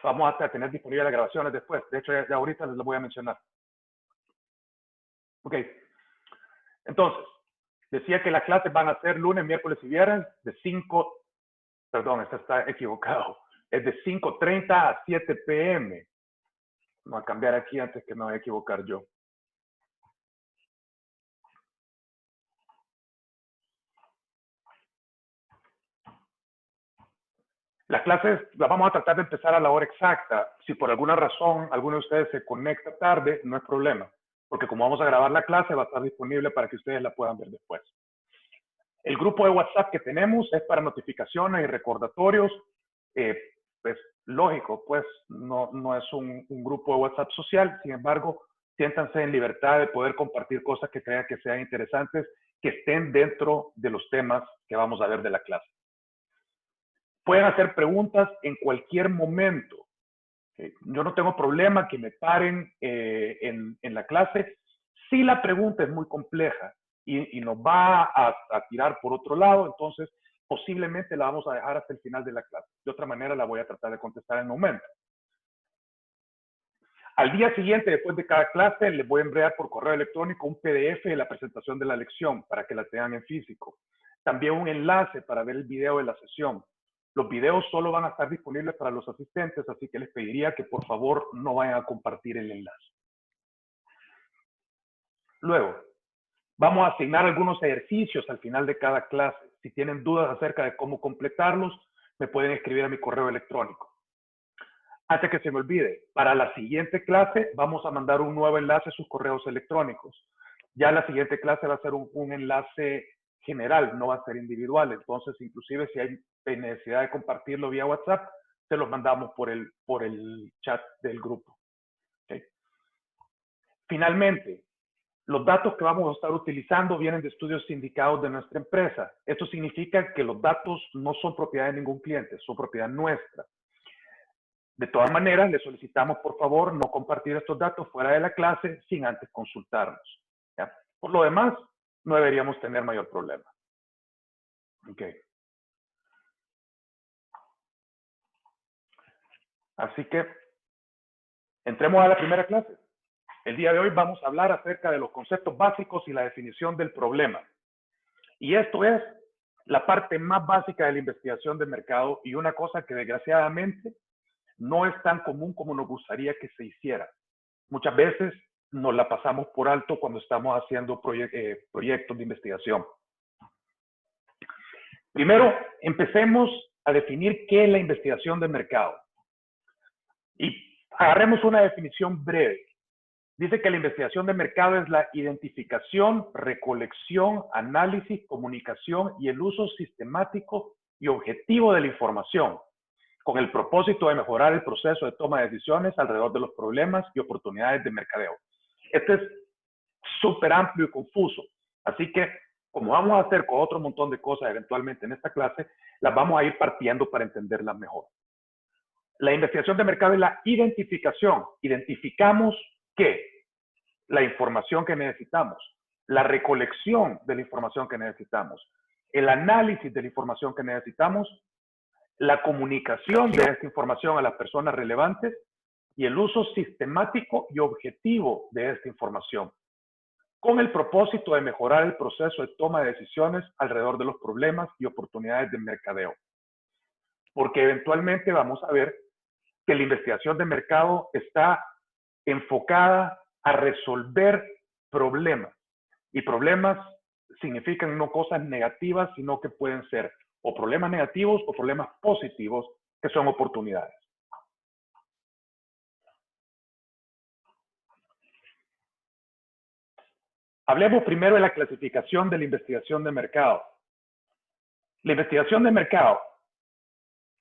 vamos a tener disponibles las grabaciones después. De hecho, ya ahorita les lo voy a mencionar. Ok. Entonces, decía que las clases van a ser lunes, miércoles y viernes de 5, perdón, esto está equivocado. Es de 5:30 a 7 p.m. Vamos a cambiar aquí antes que me vaya a equivocar yo. Las clases las vamos a tratar de empezar a la hora exacta. Si por alguna razón alguno de ustedes se conecta tarde, no es problema, porque como vamos a grabar la clase, va a estar disponible para que ustedes la puedan ver después. El grupo de WhatsApp que tenemos es para notificaciones y recordatorios. Pues lógico, pues no es un grupo de WhatsApp social. Sin embargo, siéntanse en libertad de poder compartir cosas que crean que sean interesantes, que estén dentro de los temas que vamos a ver de la clase. Pueden hacer preguntas en cualquier momento. Yo no tengo problema que me paren en la clase. Si la pregunta es muy compleja y nos va a tirar por otro lado, entonces posiblemente la vamos a dejar hasta el final de la clase. De otra manera la voy a tratar de contestar en el momento. Al día siguiente, después de cada clase, les voy a enviar por correo electrónico un PDF de la presentación de la lección para que la tengan en físico. También un enlace para ver el video de la sesión. Los videos solo van a estar disponibles para los asistentes, así que les pediría que por favor no vayan a compartir el enlace. Luego, vamos a asignar algunos ejercicios al final de cada clase. Si tienen dudas acerca de cómo completarlos, me pueden escribir a mi correo electrónico. Antes que se me olvide, para la siguiente clase vamos a mandar un nuevo enlace a sus correos electrónicos. Ya la siguiente clase va a ser un enlace general, no va a ser individual. Entonces, inclusive si hay necesidad de compartirlo vía WhatsApp, se los mandamos por el chat del grupo. ¿Okay? Finalmente, los datos que vamos a estar utilizando vienen de estudios sindicados de nuestra empresa. Esto significa que los datos no son propiedad de ningún cliente, son propiedad nuestra. De todas maneras, le solicitamos, por favor, no compartir estos datos fuera de la clase sin antes consultarnos. ¿Ya? Por lo demás, no deberíamos tener mayor problema. Okay. Así que, entremos a la primera clase. El día de hoy vamos a hablar acerca de los conceptos básicos y la definición del problema. Y esto es la parte más básica de la investigación de mercado y una cosa que desgraciadamente no es tan común como nos gustaría que se hiciera. Muchas veces nos la pasamos por alto cuando estamos haciendo proyectos de investigación. Primero, empecemos a definir qué es la investigación de mercado. Y agarremos una definición breve. Dice que la investigación de mercado es la identificación, recolección, análisis, comunicación y el uso sistemático y objetivo de la información, con el propósito de mejorar el proceso de toma de decisiones alrededor de los problemas y oportunidades de mercadeo. Este es súper amplio y confuso, así que como vamos a hacer con otro montón de cosas eventualmente en esta clase, las vamos a ir partiendo para entenderlas mejor. La investigación de mercado es la identificación. Identificamos ¿qué? La información que necesitamos, la recolección de la información que necesitamos, el análisis de la información que necesitamos, la comunicación de esta información a las personas relevantes y el uso sistemático y objetivo de esta información, con el propósito de mejorar el proceso de toma de decisiones alrededor de los problemas y oportunidades de mercadeo. Porque eventualmente vamos a ver que la investigación de mercado está enfocada a resolver problemas. Y problemas significan no cosas negativas, sino que pueden ser o problemas negativos o problemas positivos, que son oportunidades. Hablemos primero de la clasificación de la investigación de mercado. La investigación de mercado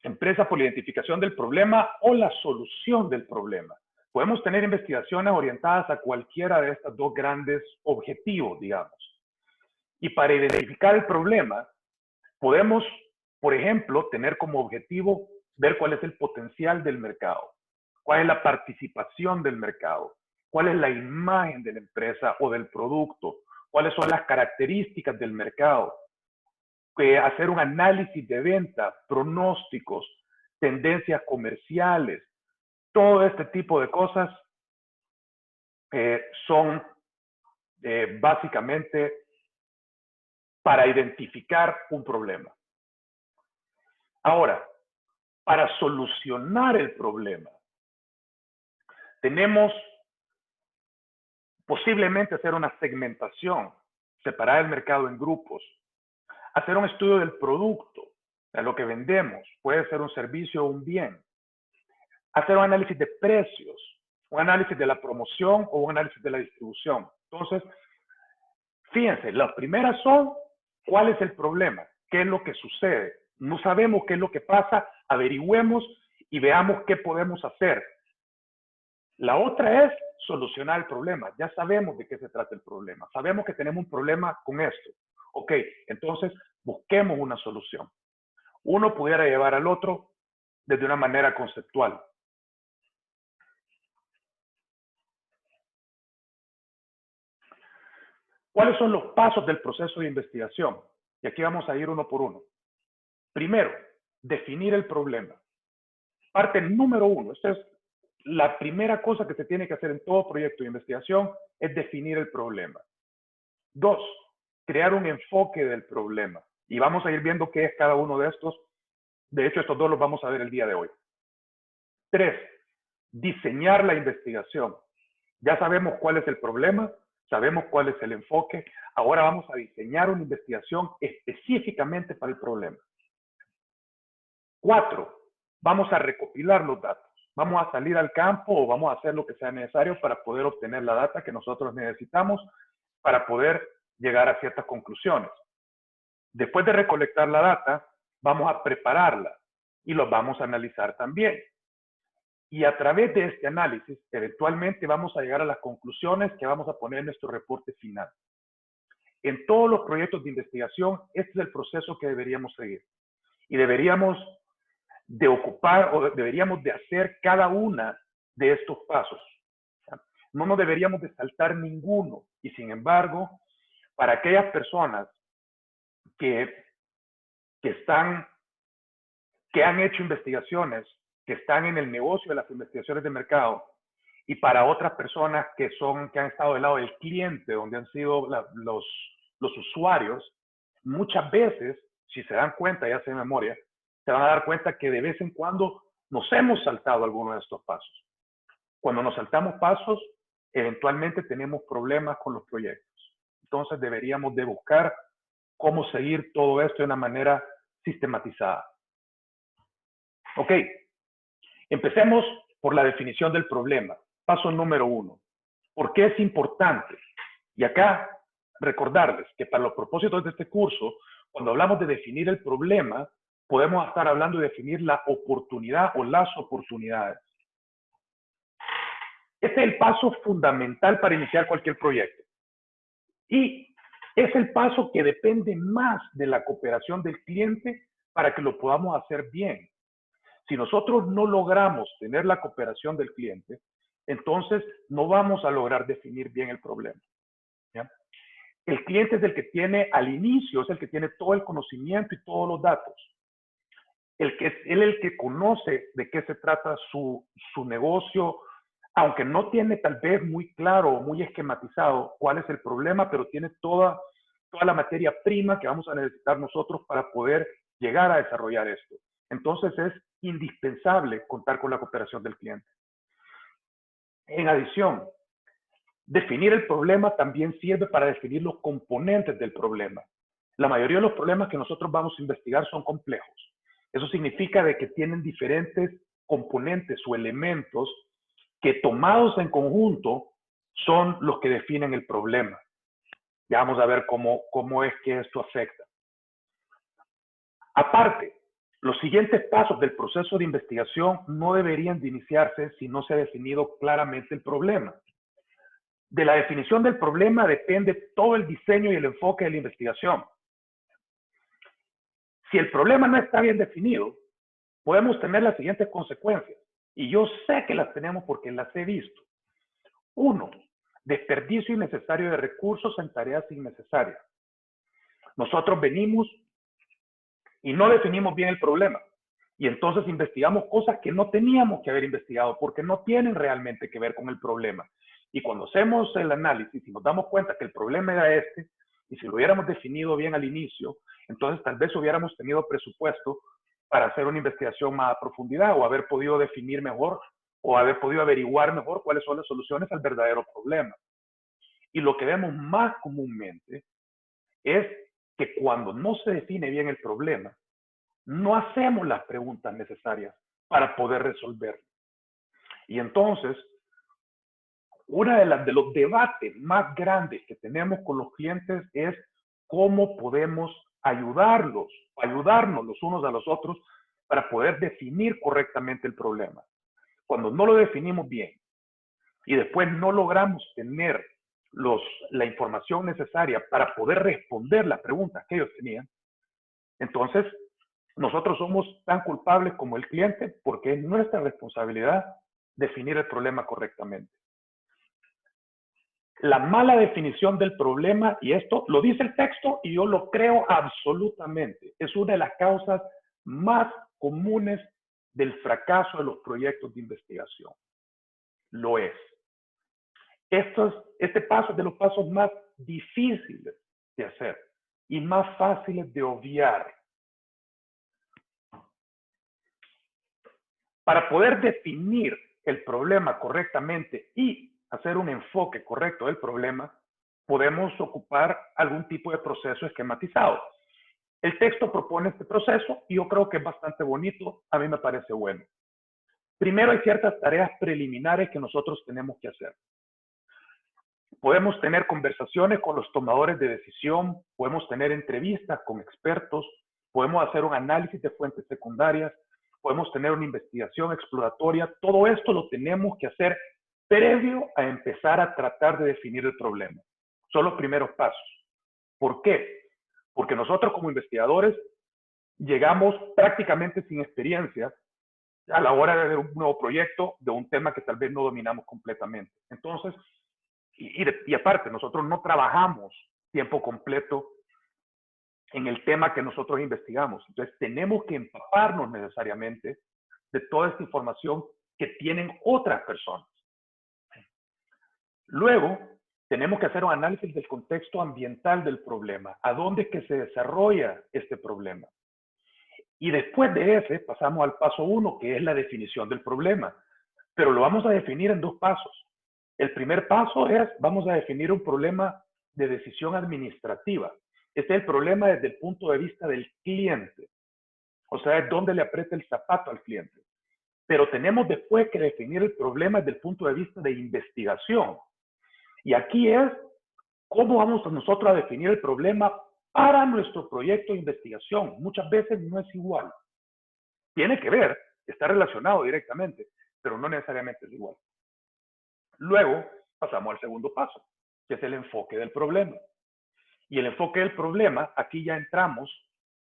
empieza por la identificación del problema o la solución del problema. Podemos tener investigaciones orientadas a cualquiera de estos dos grandes objetivos, digamos. Y para identificar el problema, podemos, por ejemplo, tener como objetivo ver cuál es el potencial del mercado, cuál es la participación del mercado, cuál es la imagen de la empresa o del producto, cuáles son las características del mercado, hacer un análisis de venta, pronósticos, tendencias comerciales, Todo este tipo de cosas son básicamente para identificar un problema. Ahora, para solucionar el problema, tenemos posiblemente hacer una segmentación, separar el mercado en grupos, hacer un estudio del producto, de lo que vendemos, puede ser un servicio o un bien, hacer un análisis de precios, un análisis de la promoción o un análisis de la distribución. Entonces, fíjense, las primeras son, ¿cuál es el problema? ¿Qué es lo que sucede? No sabemos qué es lo que pasa, averigüemos y veamos qué podemos hacer. La otra es solucionar el problema. Ya sabemos de qué se trata el problema. Sabemos que tenemos un problema con esto. Ok, entonces busquemos una solución. Uno pudiera llevar al otro desde una manera conceptual. ¿Cuáles son los pasos del proceso de investigación? Y aquí vamos a ir uno por uno. Primero, definir el problema. Parte número uno, esta es la primera cosa que se tiene que hacer en todo proyecto de investigación, es definir el problema. Dos, crear un enfoque del problema. Y vamos a ir viendo qué es cada uno de estos. De hecho, estos dos los vamos a ver el día de hoy. Tres, diseñar la investigación. Ya sabemos cuál es el problema, sabemos cuál es el enfoque. Ahora vamos a diseñar una investigación específicamente para el problema. 4, vamos a recopilar los datos. Vamos a salir al campo o vamos a hacer lo que sea necesario para poder obtener la data que nosotros necesitamos para poder llegar a ciertas conclusiones. Después de recolectar la data, vamos a prepararla y los vamos a analizar también. Y a través de este análisis, eventualmente vamos a llegar a las conclusiones que vamos a poner en nuestro reporte final. En todos los proyectos de investigación, este es el proceso que deberíamos seguir. Y deberíamos de ocupar o deberíamos de hacer cada una de estos pasos. No nos deberíamos de saltar ninguno. Y sin embargo, para aquellas personas que han hecho investigaciones, que están en el negocio de las investigaciones de mercado, y para otras personas que han estado del lado del cliente, donde han sido los usuarios, muchas veces, si se dan cuenta, ya sea de memoria, se van a dar cuenta que de vez en cuando nos hemos saltado alguno de estos pasos. Cuando nos saltamos pasos, eventualmente tenemos problemas con los proyectos. Entonces deberíamos de buscar cómo seguir todo esto de una manera sistematizada. Ok, empecemos por la definición del problema. Paso número 1. ¿Por qué es importante? Y acá recordarles que para los propósitos de este curso, cuando hablamos de definir el problema, podemos estar hablando de definir la oportunidad o las oportunidades. Este es el paso fundamental para iniciar cualquier proyecto. Y es el paso que depende más de la cooperación del cliente para que lo podamos hacer bien. Si nosotros no logramos tener la cooperación del cliente, entonces no vamos a lograr definir bien el problema. ¿Ya? El cliente es el que tiene al inicio, es el que tiene todo el conocimiento y todos los datos. Él es el que conoce de qué se trata su negocio, aunque no tiene tal vez muy claro o muy esquematizado cuál es el problema, pero tiene toda la materia prima que vamos a necesitar nosotros para poder llegar a desarrollar esto. Entonces es indispensable contar con la cooperación del cliente. En adición, definir el problema también sirve para definir los componentes del problema. La mayoría de los problemas que nosotros vamos a investigar son complejos. Eso significa de que tienen diferentes componentes o elementos que tomados en conjunto son los que definen el problema. Ya vamos a ver cómo es que esto afecta. Aparte, los siguientes pasos del proceso de investigación no deberían de iniciarse si no se ha definido claramente el problema. De la definición del problema depende todo el diseño y el enfoque de la investigación. Si el problema no está bien definido, podemos tener las siguientes consecuencias. Y yo sé que las tenemos porque las he visto. 1. Desperdicio innecesario de recursos en tareas innecesarias. Nosotros venimos y no definimos bien el problema. Y entonces investigamos cosas que no teníamos que haber investigado porque no tienen realmente que ver con el problema. Y cuando hacemos el análisis y nos damos cuenta que el problema era este, y si lo hubiéramos definido bien al inicio, entonces tal vez hubiéramos tenido presupuesto para hacer una investigación más a profundidad o haber podido definir mejor o haber podido averiguar mejor cuáles son las soluciones al verdadero problema. Y lo que vemos más comúnmente es que cuando no se define bien el problema, no hacemos las preguntas necesarias para poder resolverlo. Y entonces, uno de los debates más grandes que tenemos con los clientes es cómo podemos ayudarnos los unos a los otros para poder definir correctamente el problema. Cuando no lo definimos bien y después no logramos tener la información necesaria para poder responder las preguntas que ellos tenían, entonces nosotros somos tan culpables como el cliente porque es nuestra responsabilidad definir el problema correctamente. La mala definición del problema, y esto lo dice el texto y yo lo creo absolutamente, es una de las causas más comunes del fracaso de los proyectos de investigación. Lo es. Este paso es de los pasos más difíciles de hacer y más fáciles de obviar. Para poder definir el problema correctamente y hacer un enfoque correcto del problema, podemos ocupar algún tipo de proceso esquematizado. El texto propone este proceso y yo creo que es bastante bonito, a mí me parece bueno. Primero hay ciertas tareas preliminares que nosotros tenemos que hacer. Podemos tener conversaciones con los tomadores de decisión, podemos tener entrevistas con expertos, podemos hacer un análisis de fuentes secundarias, podemos tener una investigación exploratoria. Todo esto lo tenemos que hacer previo a empezar a tratar de definir el problema. Son los primeros pasos. ¿Por qué? Porque nosotros como investigadores llegamos prácticamente sin experiencia a la hora de ver un nuevo proyecto de un tema que tal vez no dominamos completamente. Entonces, y aparte, nosotros no trabajamos tiempo completo en el tema que nosotros investigamos. Entonces, tenemos que empaparnos necesariamente de toda esta información que tienen otras personas. Luego, tenemos que hacer un análisis del contexto ambiental del problema. ¿A dónde es que se desarrolla este problema? Y después de ese, pasamos al paso 1, que es la definición del problema. Pero lo vamos a definir en dos pasos. El primer paso es, vamos a definir un problema de decisión administrativa. Este es el problema desde el punto de vista del cliente. O sea, es donde le aprieta el zapato al cliente. Pero tenemos después que definir el problema desde el punto de vista de investigación. Y aquí es cómo vamos nosotros a definir el problema para nuestro proyecto de investigación. Muchas veces no es igual. Tiene que ver, está relacionado directamente, pero no necesariamente es igual. Luego pasamos al segundo paso, que es el enfoque del problema. Y el enfoque del problema, aquí ya entramos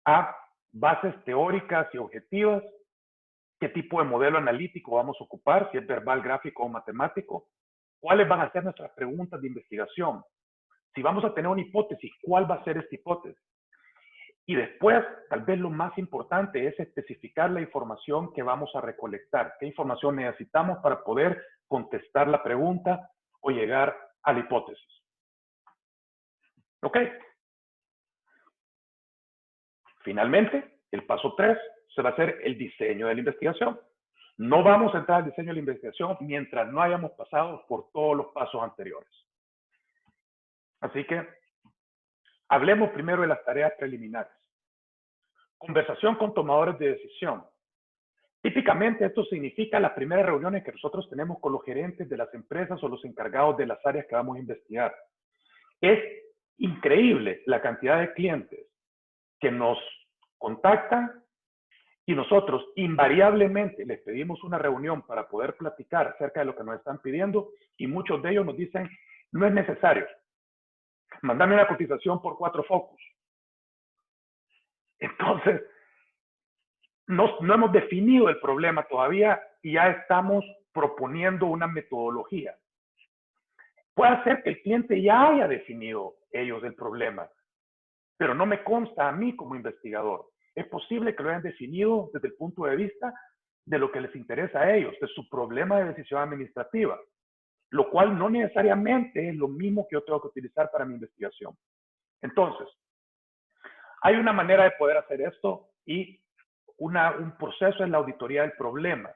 a bases teóricas y objetivas, qué tipo de modelo analítico vamos a ocupar, si es verbal, gráfico o matemático, cuáles van a ser nuestras preguntas de investigación, si vamos a tener una hipótesis, cuál va a ser esta hipótesis. Y después, tal vez lo más importante es especificar la información que vamos a recolectar, qué información necesitamos para poder contestar la pregunta o llegar a la hipótesis. ¿Ok? Finalmente, el paso 3 se va a hacer el diseño de la investigación. No vamos a entrar al diseño de la investigación mientras no hayamos pasado por todos los pasos anteriores. Así que, hablemos primero de las tareas preliminares. Conversación con tomadores de decisión. Típicamente esto significa las primeras reuniones que nosotros tenemos con los gerentes de las empresas o los encargados de las áreas que vamos a investigar. Es increíble la cantidad de clientes que nos contactan y nosotros invariablemente les pedimos una reunión para poder platicar acerca de lo que nos están pidiendo y muchos de ellos nos dicen, no es necesario, mándame una cotización por 4 focos. Entonces, no hemos definido el problema todavía y ya estamos proponiendo una metodología. Puede ser que el cliente ya haya definido ellos el problema, pero no me consta a mí como investigador. Es posible que lo hayan definido desde el punto de vista de lo que les interesa a ellos, de su problema de decisión administrativa, lo cual no necesariamente es lo mismo que yo tengo que utilizar para mi investigación. Entonces, hay una manera de poder hacer esto y un proceso es la auditoría del problema.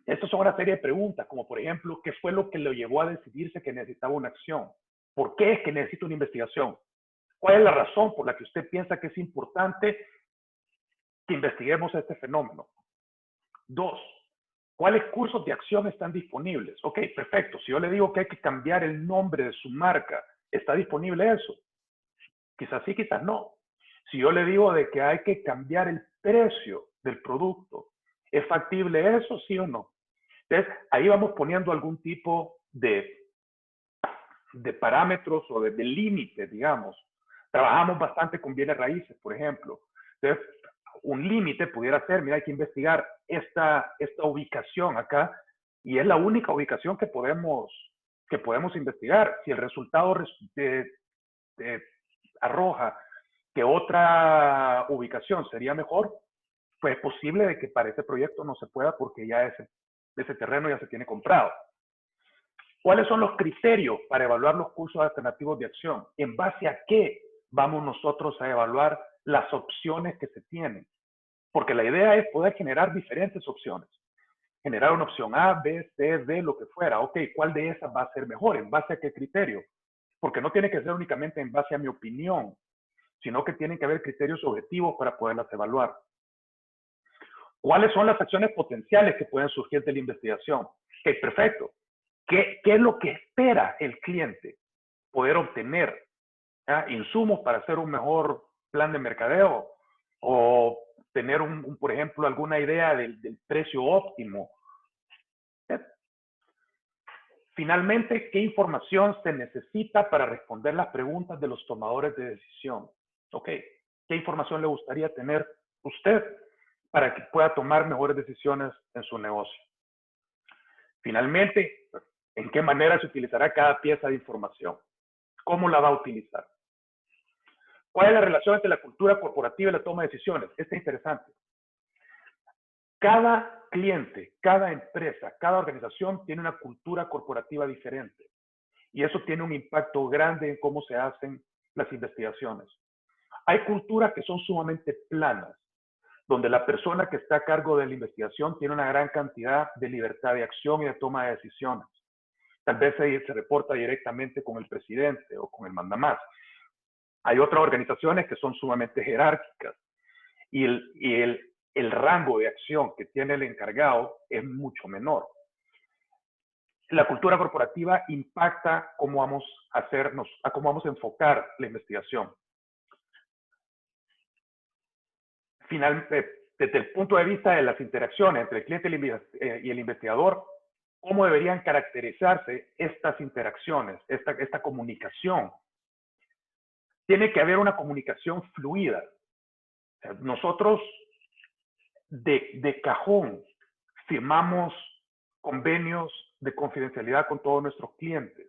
Estas son una serie de preguntas, como por ejemplo, ¿qué fue lo que lo llevó a decidirse que necesitaba una acción? ¿Por qué es que necesita una investigación? ¿Cuál es la razón por la que usted piensa que es importante que investiguemos este fenómeno? 2, ¿cuáles cursos de acción están disponibles? Ok, perfecto. Si yo le digo que hay que cambiar el nombre de su marca, ¿está disponible eso? Quizás sí, quizás no. Si yo le digo de que hay que cambiar el precio del producto, ¿es factible eso, sí o no? Entonces, ahí vamos poniendo algún tipo de parámetros o de límites, digamos. Trabajamos bastante con bienes raíces, por ejemplo. Entonces, un límite pudiera ser, mira, hay que investigar esta ubicación acá, y es la única ubicación que podemos investigar. Si el resultado arroja que otra ubicación sería mejor, pues es posible de que para ese proyecto no se pueda porque ya ese terreno ya se tiene comprado. ¿Cuáles son los criterios para evaluar los cursos alternativos de acción? ¿En base a qué vamos nosotros a evaluar las opciones que se tienen? Porque la idea es poder generar diferentes opciones. Generar una opción A, B, C, D, lo que fuera. Ok, ¿cuál de esas va a ser mejor? ¿En base a qué criterio? Porque no tiene que ser únicamente en base a mi opinión, sino que tienen que haber criterios objetivos para poderlas evaluar. ¿Cuáles son las acciones potenciales que pueden surgir de la investigación? Ok, perfecto. ¿Qué es lo que espera el cliente? Poder obtener insumos para hacer un mejor plan de mercadeo o tener, por ejemplo, alguna idea del precio óptimo. Finalmente, ¿qué información se necesita para responder las preguntas de los tomadores de decisión? Ok, ¿qué información le gustaría tener usted para que pueda tomar mejores decisiones en su negocio? Finalmente, ¿en qué manera se utilizará cada pieza de información? ¿Cómo la va a utilizar? ¿Cuál es la relación entre la cultura corporativa y la toma de decisiones? Esto es interesante. Cada cliente, cada empresa, cada organización tiene una cultura corporativa diferente. Y eso tiene un impacto grande en cómo se hacen las investigaciones. Hay culturas que son sumamente planas, donde la persona que está a cargo de la investigación tiene una gran cantidad de libertad de acción y de toma de decisiones. Tal vez se reporta directamente con el presidente o con el mandamás. Hay otras organizaciones que son sumamente jerárquicas y el rango de acción que tiene el encargado es mucho menor. La cultura corporativa impacta cómo vamos a cómo vamos a enfocar la investigación. Finalmente, desde el punto de vista de las interacciones entre el cliente y el investigador, ¿cómo deberían caracterizarse estas interacciones, esta comunicación? Tiene que haber una comunicación fluida. Nosotros de cajón firmamos convenios de confidencialidad con todos nuestros clientes,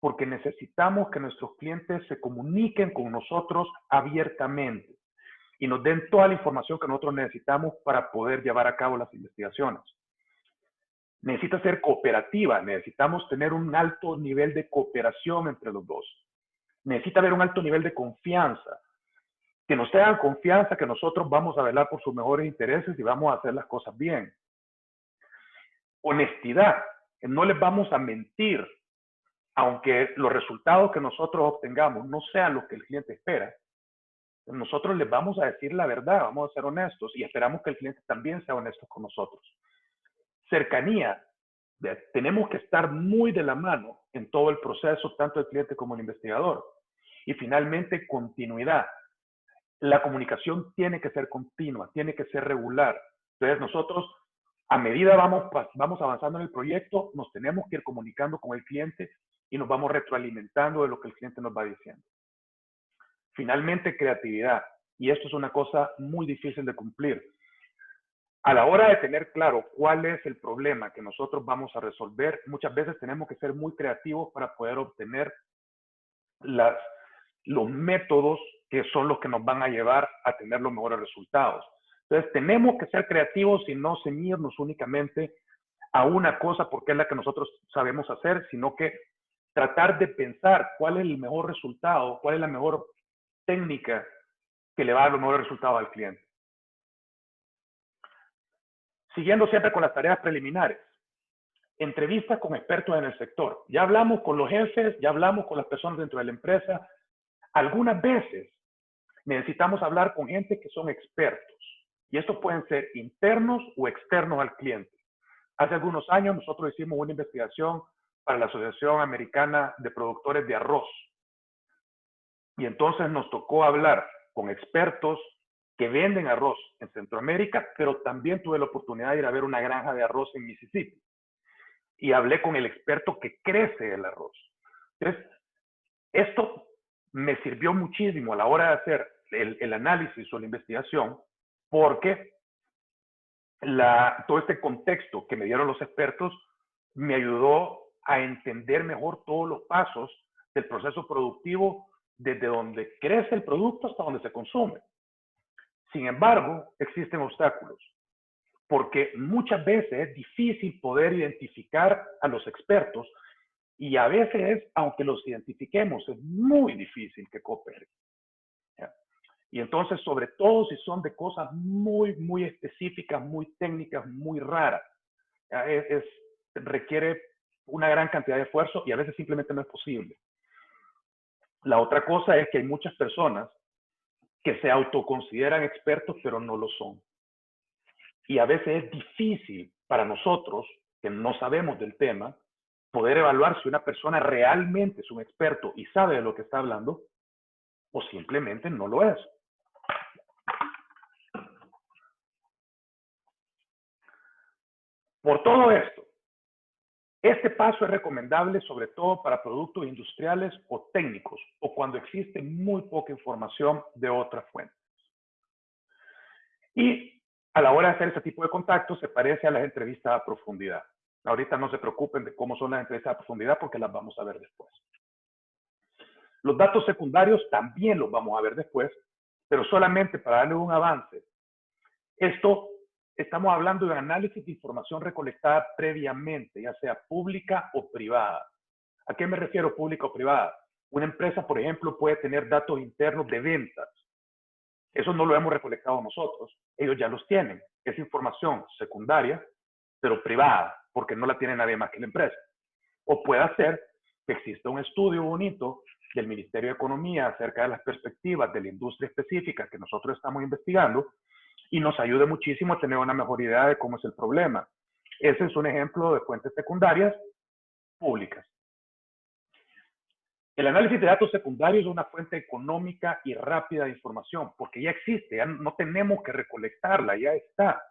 porque necesitamos que nuestros clientes se comuniquen con nosotros abiertamente y nos den toda la información que nosotros necesitamos para poder llevar a cabo las investigaciones. Necesita ser cooperativa, necesitamos tener un alto nivel de cooperación entre los dos. Necesita haber un alto nivel de confianza, que nos tengan confianza que nosotros vamos a velar por sus mejores intereses y vamos a hacer las cosas bien. Honestidad, que no les vamos a mentir, aunque los resultados que nosotros obtengamos no sean los que el cliente espera. Nosotros les vamos a decir la verdad, vamos a ser honestos y esperamos que el cliente también sea honesto con nosotros. Cercanía, tenemos que estar muy de la mano en todo el proceso, tanto el cliente como el investigador. Y finalmente, continuidad. La comunicación tiene que ser continua, tiene que ser regular. Entonces nosotros, a medida vamos avanzando en el proyecto, nos tenemos que ir comunicando con el cliente y nos vamos retroalimentando de lo que el cliente nos va diciendo. Finalmente, creatividad. Y esto es una cosa muy difícil de cumplir. A la hora de tener claro cuál es el problema que nosotros vamos a resolver, muchas veces tenemos que ser muy creativos para poder obtener los métodos que son los que nos van a llevar a tener los mejores resultados. Entonces, tenemos que ser creativos y no ceñirnos únicamente a una cosa porque es la que nosotros sabemos hacer, sino que tratar de pensar cuál es el mejor resultado, cuál es la mejor técnica que le va a dar los mejores resultados al cliente. Siguiendo siempre con las tareas preliminares. Entrevistas con expertos en el sector. Ya hablamos con los jefes, ya hablamos con las personas dentro de la empresa. Algunas veces necesitamos hablar con gente que son expertos. Y estos pueden ser internos o externos al cliente. Hace algunos años nosotros hicimos una investigación para la Asociación Americana de Productores de Arroz. Y entonces nos tocó hablar con expertos que venden arroz en Centroamérica, pero también tuve la oportunidad de ir a ver una granja de arroz en Mississippi. Y hablé con el experto que crece el arroz. Entonces, esto me sirvió muchísimo a la hora de hacer el análisis o la investigación, porque todo este contexto que me dieron los expertos me ayudó a entender mejor todos los pasos del proceso productivo, desde donde crece el producto hasta donde se consume. Sin embargo, existen obstáculos, porque muchas veces es difícil poder identificar a los expertos y a veces, aunque los identifiquemos, es muy difícil que cooperen. Y entonces, sobre todo si son de cosas muy, muy específicas, muy técnicas, muy raras, requiere una gran cantidad de esfuerzo y a veces simplemente no es posible. La otra cosa es que hay muchas personas que se autoconsideran expertos, pero no lo son. Y a veces es difícil para nosotros, que no sabemos del tema, poder evaluar si una persona realmente es un experto y sabe de lo que está hablando, o simplemente no lo es. Por todo esto, este paso es recomendable sobre todo para productos industriales o técnicos, o cuando existe muy poca información de otras fuentes. Y a la hora de hacer ese tipo de contactos se parece a las entrevistas a profundidad. Ahorita no se preocupen de cómo son las entrevistas a profundidad porque las vamos a ver después. Los datos secundarios también los vamos a ver después, pero solamente para darle un avance. Esto, estamos hablando de análisis de información recolectada previamente, ya sea pública o privada. ¿A qué me refiero pública o privada? Una empresa, por ejemplo, puede tener datos internos de ventas. Eso no lo hemos recolectado nosotros. Ellos ya los tienen. Es información secundaria, pero privada, porque no la tiene nadie más que la empresa. O puede ser que exista un estudio bonito del Ministerio de Economía acerca de las perspectivas de la industria específica que nosotros estamos investigando y nos ayude muchísimo a tener una mejor idea de cómo es el problema. Ese es un ejemplo de fuentes secundarias públicas. El análisis de datos secundarios es una fuente económica y rápida de información, porque ya existe, ya no tenemos que recolectarla, ya está.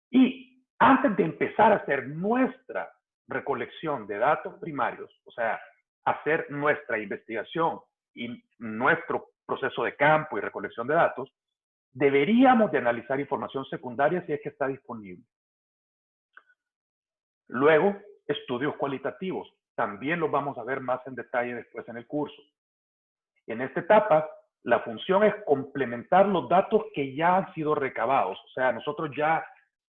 Y antes de empezar a hacer nuestra recolección de datos primarios, o sea, hacer nuestra investigación y nuestro proceso de campo y recolección de datos, deberíamos de analizar información secundaria si es que está disponible. Luego, estudios cualitativos. También los vamos a ver más en detalle después en el curso. En esta etapa, la función es complementar los datos que ya han sido recabados. O sea, nosotros ya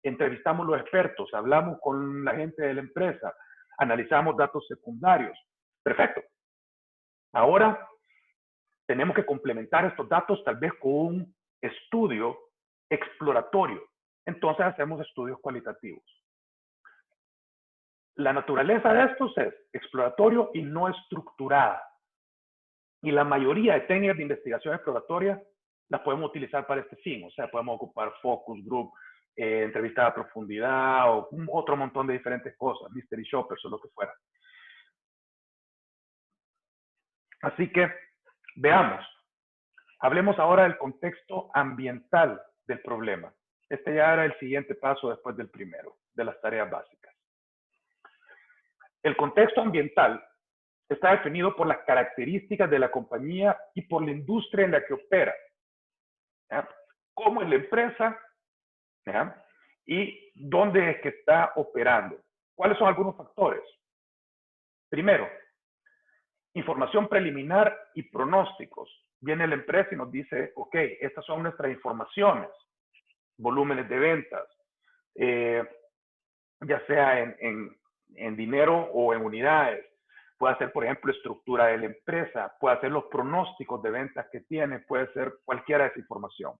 entrevistamos a los expertos, hablamos con la gente de la empresa, analizamos datos secundarios. Perfecto. Ahora tenemos que complementar estos datos tal vez con un estudio exploratorio. Entonces hacemos estudios cualitativos. La naturaleza de estos es exploratorio y no estructurada. Y la mayoría de técnicas de investigación exploratoria las podemos utilizar para este fin. O sea, podemos ocupar focus group, entrevistas a profundidad o otro montón de diferentes cosas, mystery shoppers o lo que fuera. Así que veamos. Hablemos ahora del contexto ambiental del problema. Este ya era el siguiente paso después del primero, de las tareas básicas. El contexto ambiental está definido por las características de la compañía y por la industria en la que opera. ¿Ya? ¿Cómo es la empresa? ¿Ya? ¿Y dónde es que está operando? ¿Cuáles son algunos factores? Primero, Información preliminar y pronósticos. Viene la empresa y nos dice, ok, estas son nuestras informaciones, volúmenes de ventas, ya sea en dinero o en unidades. Puede ser, por ejemplo, estructura de la empresa, puede ser los pronósticos de ventas que tiene, puede ser cualquiera de esa información.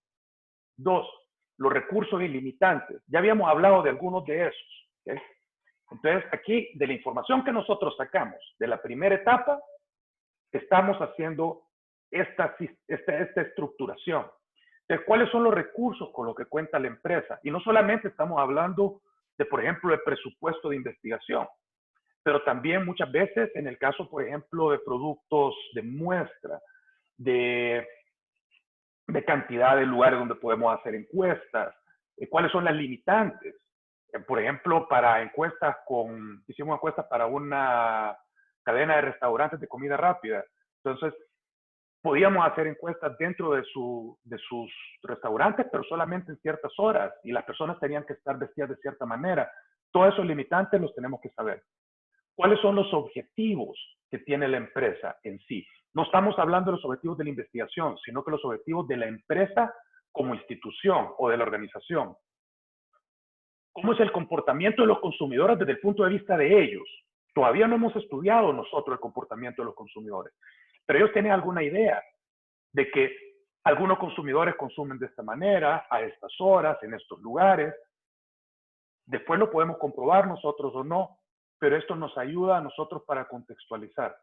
2, los recursos ilimitantes. Ya habíamos hablado de algunos de esos. ¿Okay? Entonces, aquí, de la información que nosotros sacamos de la primera etapa, estamos haciendo esta estructuración. Entonces, ¿cuáles son los recursos con los que cuenta la empresa? Y no solamente estamos hablando de, por ejemplo, el presupuesto de investigación, pero también muchas veces en el caso, por ejemplo, de productos de muestra, de cantidad de lugares donde podemos hacer encuestas, cuáles son las limitantes. Por ejemplo, para encuestas hicimos encuestas para una cadena de restaurantes de comida rápida. Entonces, podíamos hacer encuestas dentro de sus restaurantes, pero solamente en ciertas horas, y las personas tenían que estar vestidas de cierta manera. Todos esos limitantes los tenemos que saber. ¿Cuáles son los objetivos que tiene la empresa en sí? No estamos hablando de los objetivos de la investigación, sino que los objetivos de la empresa como institución o de la organización. ¿Cómo es el comportamiento de los consumidores desde el punto de vista de ellos? Todavía no hemos estudiado nosotros el comportamiento de los consumidores, pero ellos tienen alguna idea de que algunos consumidores consumen de esta manera, a estas horas, en estos lugares. Después lo podemos comprobar nosotros o no, pero esto nos ayuda a nosotros para contextualizar.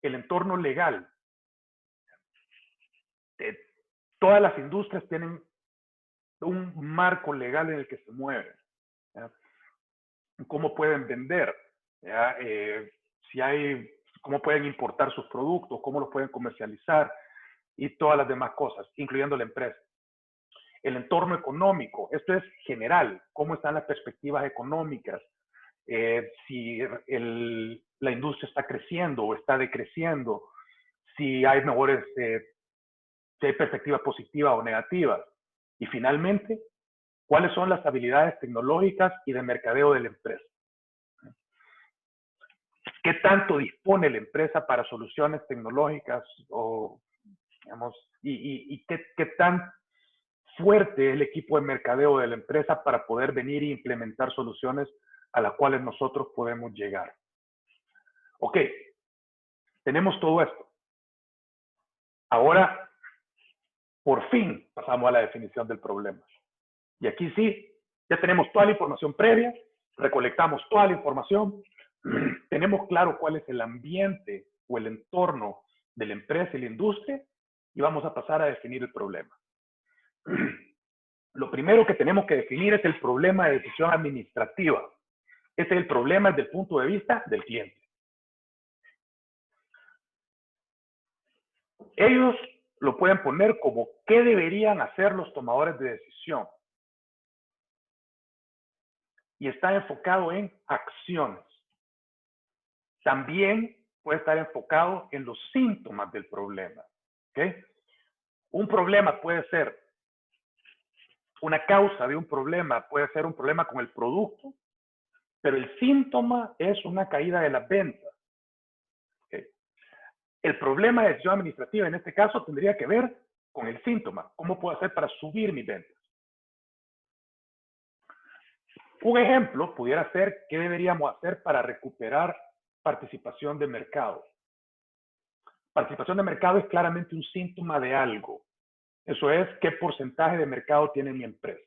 El entorno legal. Todas las industrias tienen un marco legal en el que se mueven. ¿Ya? Cómo pueden vender, ¿ya? Cómo pueden importar sus productos, cómo los pueden comercializar y todas las demás cosas, incluyendo la empresa. El entorno económico, esto es general, cómo están las perspectivas económicas, si la industria está creciendo o está decreciendo, si hay mejores, si hay perspectivas positivas o negativas. Y finalmente, cuáles son las habilidades tecnológicas y de mercadeo de la empresa. ¿Qué tanto dispone la empresa para soluciones tecnológicas o, digamos, y qué tan fuerte es el equipo de mercadeo de la empresa para poder venir e implementar soluciones a las cuales nosotros podemos llegar? Ok, tenemos todo esto. Ahora, por fin, pasamos a la definición del problema. Y aquí sí, ya tenemos toda la información previa, recolectamos toda la información, tenemos claro cuál es el ambiente o el entorno de la empresa y la industria, y vamos a pasar a definir el problema. Lo primero que tenemos que definir es el problema de decisión administrativa. Este es el problema desde el punto de vista del cliente. Ellos lo pueden poner como qué deberían hacer los tomadores de decisión. Y está enfocado en acciones. También puede estar enfocado en los síntomas del problema. ¿Okay? Un problema puede ser, una causa de un problema puede ser un problema con el producto, pero el síntoma es una caída de las ventas. ¿Okay? El problema de decisión administrativa en este caso tendría que ver con el síntoma. ¿Cómo puedo hacer para subir mis ventas? Un ejemplo pudiera ser qué deberíamos hacer para recuperar participación de mercado. Participación de mercado es claramente un síntoma de algo. Eso es qué porcentaje de mercado tiene mi empresa.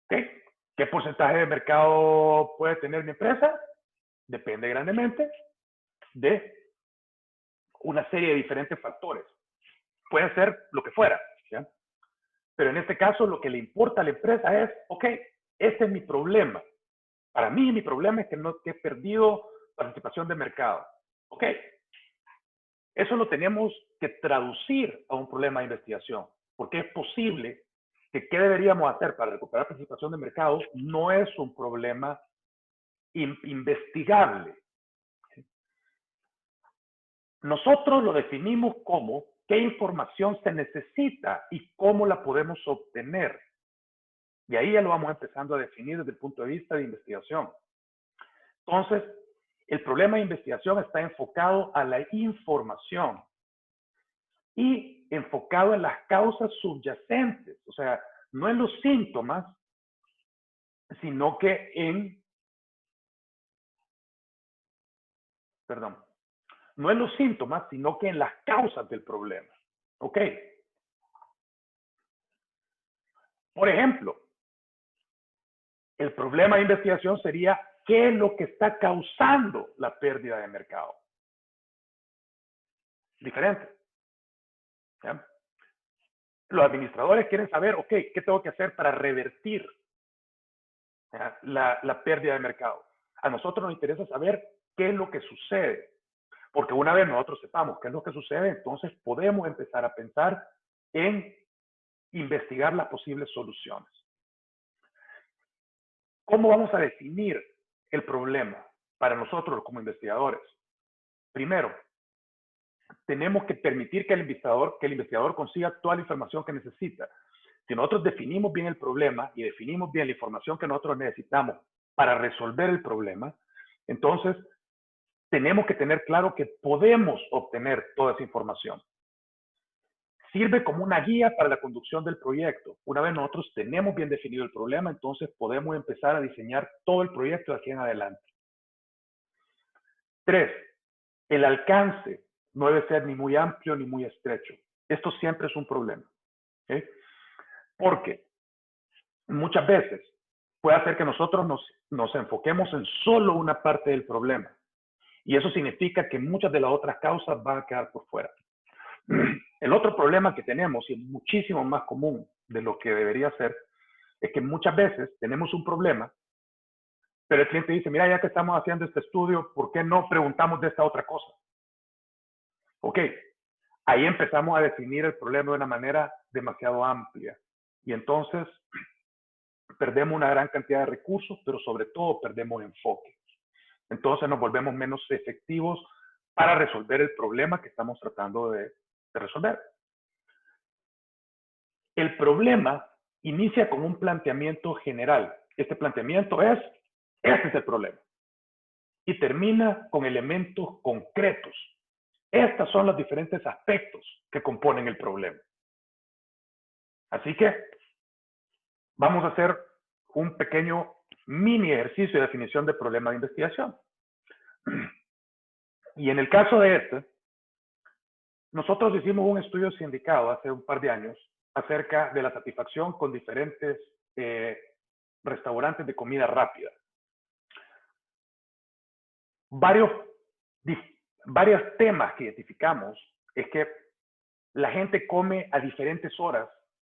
¿Okay? ¿Qué porcentaje de mercado puede tener mi empresa? Depende grandemente de una serie de diferentes factores. Puede ser lo que fuera, ¿ya? Pero en este caso lo que le importa a la empresa es, ok, este es mi problema. Para mí mi problema es que he perdido participación de mercado. Ok, eso lo tenemos que traducir a un problema de investigación, porque es posible que qué deberíamos hacer para recuperar participación de mercado no es un problema investigable. Nosotros lo definimos como qué información se necesita y cómo la podemos obtener. Y ahí ya lo vamos empezando a definir desde el punto de vista de investigación. Entonces, El problema de investigación está enfocado a la información y enfocado en las causas subyacentes, o sea, no en los síntomas, sino que no en los síntomas, sino que en las causas del problema. ¿Ok? Por ejemplo, el problema de investigación sería qué es lo que está causando la pérdida de mercado. Diferente. ¿Ya? Los administradores quieren saber, ok, ¿qué tengo que hacer para revertir la pérdida de mercado? A nosotros nos interesa saber qué es lo que sucede. Porque una vez nosotros sepamos qué es lo que sucede, entonces podemos empezar a pensar en investigar las posibles soluciones. ¿Cómo vamos a definir el problema para nosotros como investigadores? Primero, tenemos que permitir que el investigador consiga toda la información que necesita. Si nosotros definimos bien el problema y definimos bien la información que nosotros necesitamos para resolver el problema, entonces tenemos que tener claro que podemos obtener toda esa información. Sirve como una guía para la conducción del proyecto. Una vez nosotros tenemos bien definido el problema, entonces podemos empezar a diseñar todo el proyecto de aquí en adelante. 3. El alcance no debe ser ni muy amplio ni muy estrecho. Esto siempre es un problema. ¿Okay? Porque muchas veces puede hacer que nosotros nos enfoquemos en solo una parte del problema. Y eso significa que muchas de las otras causas van a quedar por fuera. El otro problema que tenemos, y es muchísimo más común de lo que debería ser, es que muchas veces tenemos un problema, pero el cliente dice, mira, ya que estamos haciendo este estudio, ¿por qué no preguntamos de esta otra cosa? Ok, ahí empezamos a definir el problema de una manera demasiado amplia. Y entonces perdemos una gran cantidad de recursos, pero sobre todo perdemos enfoque. Entonces nos volvemos menos efectivos para resolver el problema que estamos tratando de resolver. El problema inicia con un planteamiento general. Este planteamiento es, este es el problema. Y termina con elementos concretos. Estos son los diferentes aspectos que componen el problema. Así que vamos a hacer un pequeño mini ejercicio de definición de problema de investigación. Y en el caso de este, nosotros hicimos un estudio sindicado hace un par de años acerca de la satisfacción con diferentes restaurantes de comida rápida. Varios temas que identificamos es que la gente come a diferentes horas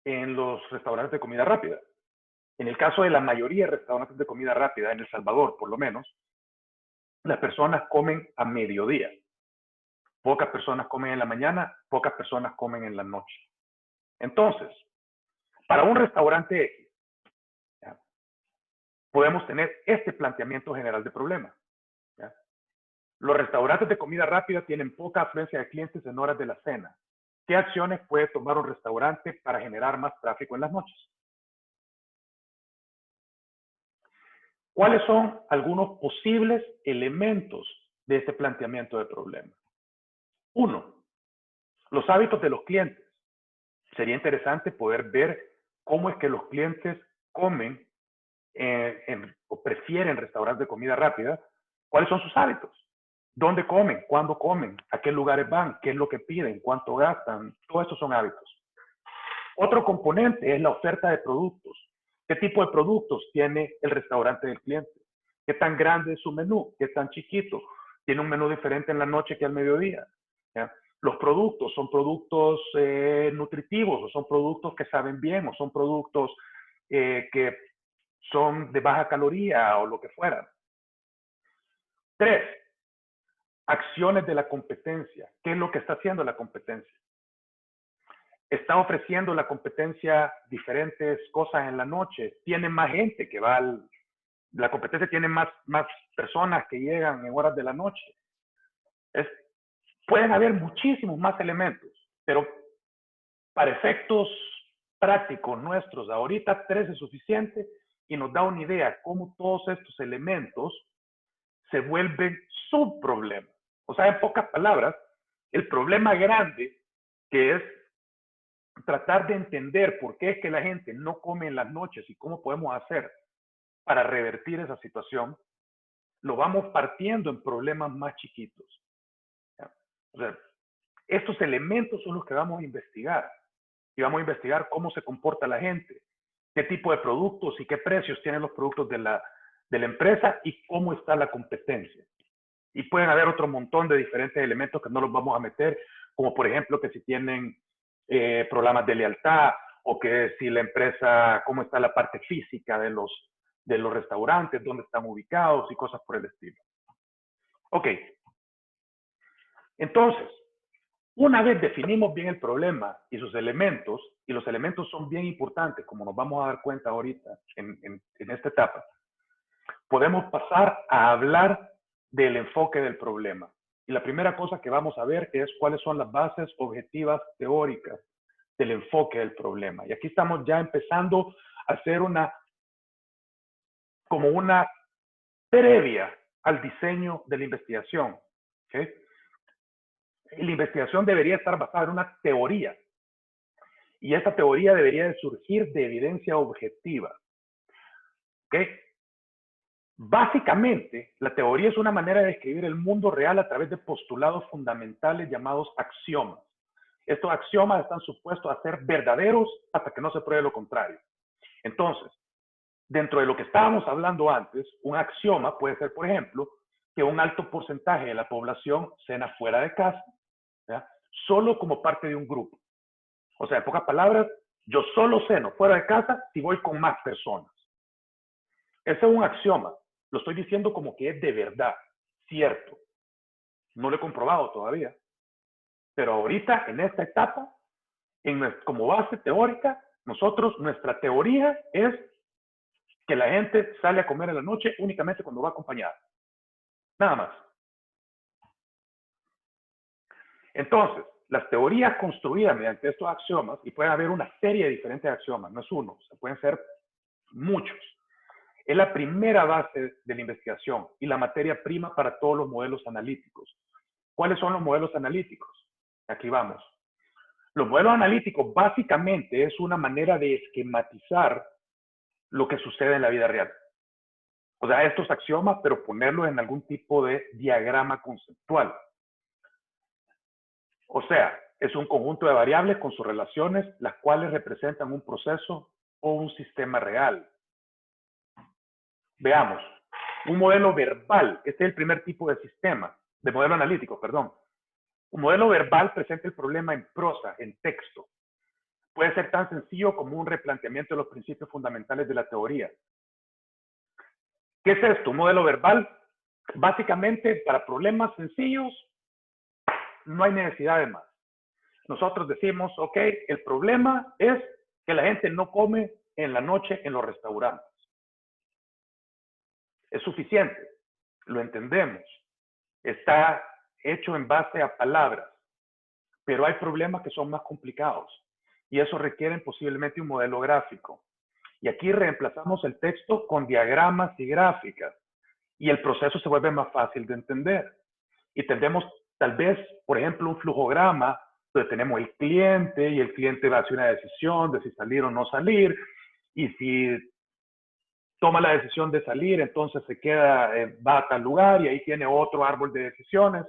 en los restaurantes de comida rápida. En el caso de la mayoría de restaurantes de comida rápida, en El Salvador por lo menos, las personas comen a mediodía. Pocas personas comen en la mañana, pocas personas comen en la noche. Entonces, para un restaurante X, ¿ya?, podemos tener este planteamiento general de problema. ¿Ya? Los restaurantes de comida rápida tienen poca afluencia de clientes en horas de la cena. ¿Qué acciones puede tomar un restaurante para generar más tráfico en las noches? ¿Cuáles son algunos posibles elementos de este planteamiento de problema? 1. Los hábitos de los clientes. Sería interesante poder ver cómo es que los clientes comen o prefieren restaurantes de comida rápida. ¿Cuáles son sus hábitos? ¿Dónde comen? ¿Cuándo comen? ¿A qué lugares van? ¿Qué es lo que piden? ¿Cuánto gastan? Todos estos son hábitos. Otro componente es la oferta de productos. ¿Qué tipo de productos tiene el restaurante del cliente? ¿Qué tan grande es su menú? ¿Qué tan chiquito? ¿Tiene un menú diferente en la noche que al mediodía? ¿Ya? Los productos, ¿son productos nutritivos o son productos que saben bien o son productos que son de baja caloría o lo que fuera? 3. Acciones de la competencia. ¿Qué es lo que está haciendo la competencia? Está ofreciendo la competencia diferentes cosas en la noche. Tiene más gente que va la competencia tiene más personas que llegan en horas de la noche. Pueden haber muchísimos más elementos, pero para efectos prácticos nuestros, ahorita 3 es suficiente y nos da una idea cómo todos estos elementos se vuelven subproblema. O sea, en pocas palabras, el problema grande, que es tratar de entender por qué es que la gente no come en las noches y cómo podemos hacer para revertir esa situación, lo vamos partiendo en problemas más chiquitos. O sea, estos elementos son los que vamos a investigar. Y vamos a investigar cómo se comporta la gente, qué tipo de productos y qué precios tienen los productos de la empresa y cómo está la competencia. Y pueden haber otro montón de diferentes elementos que no los vamos a meter, como por ejemplo que si tienen programas de lealtad o que si la empresa, cómo está la parte física de los restaurantes, dónde están ubicados y cosas por el estilo. Ok. Entonces, una vez definimos bien el problema y sus elementos, y los elementos son bien importantes, como nos vamos a dar cuenta ahorita en esta etapa, podemos pasar a hablar del enfoque del problema. Y la primera cosa que vamos a ver es cuáles son las bases objetivas teóricas del enfoque del problema. Y aquí estamos ya empezando a hacer como una previa al diseño de la investigación. ¿Okay? La investigación debería estar basada en una teoría. Y esta teoría debería de surgir de evidencia objetiva. ¿Okay? Básicamente, la teoría es una manera de describir el mundo real a través de postulados fundamentales llamados axiomas. Estos axiomas están supuestos a ser verdaderos hasta que no se pruebe lo contrario. Entonces, dentro de lo que estábamos hablando antes, un axioma puede ser, por ejemplo, que un alto porcentaje de la población cena fuera de casa, ¿ya? Solo como parte de un grupo. O sea, en pocas palabras, yo solo ceno fuera de casa si voy con más personas. Ese es un axioma. Lo estoy diciendo como que es de verdad, cierto. No lo he comprobado todavía. Pero ahorita, en esta etapa, como base teórica, nuestra teoría es que la gente sale a comer en la noche únicamente cuando va acompañada. Nada más. Entonces, las teorías construidas mediante estos axiomas, y puede haber una serie de diferentes axiomas, no es uno, o sea, pueden ser muchos. Es la primera base de la investigación y la materia prima para todos los modelos analíticos. ¿Cuáles son los modelos analíticos? Aquí vamos. Los modelos analíticos básicamente es una manera de esquematizar lo que sucede en la vida real. O sea, estos axiomas, pero ponerlos en algún tipo de diagrama conceptual. O sea, es un conjunto de variables con sus relaciones, las cuales representan un proceso o un sistema real. Veamos, un modelo verbal, este es el primer tipo de sistema, de modelo analítico, perdón. Un modelo verbal presenta el problema en prosa, en texto. Puede ser tan sencillo como un replanteamiento de los principios fundamentales de la teoría. ¿Qué es esto? Un modelo verbal, básicamente para problemas sencillos, no hay necesidad de más. Nosotros decimos, ok, el problema es que la gente no come en la noche en los restaurantes. Es suficiente, lo entendemos, está hecho en base a palabras, pero hay problemas que son más complicados y eso requieren posiblemente un modelo gráfico. Y aquí reemplazamos el texto con diagramas y gráficas y el proceso se vuelve más fácil de entender. Y tendremos tal vez, por ejemplo, un flujograma donde tenemos el cliente y el cliente va a hacer una decisión de si salir o no salir y si toma la decisión de salir, entonces se queda, va a tal lugar y ahí tiene otro árbol de decisiones.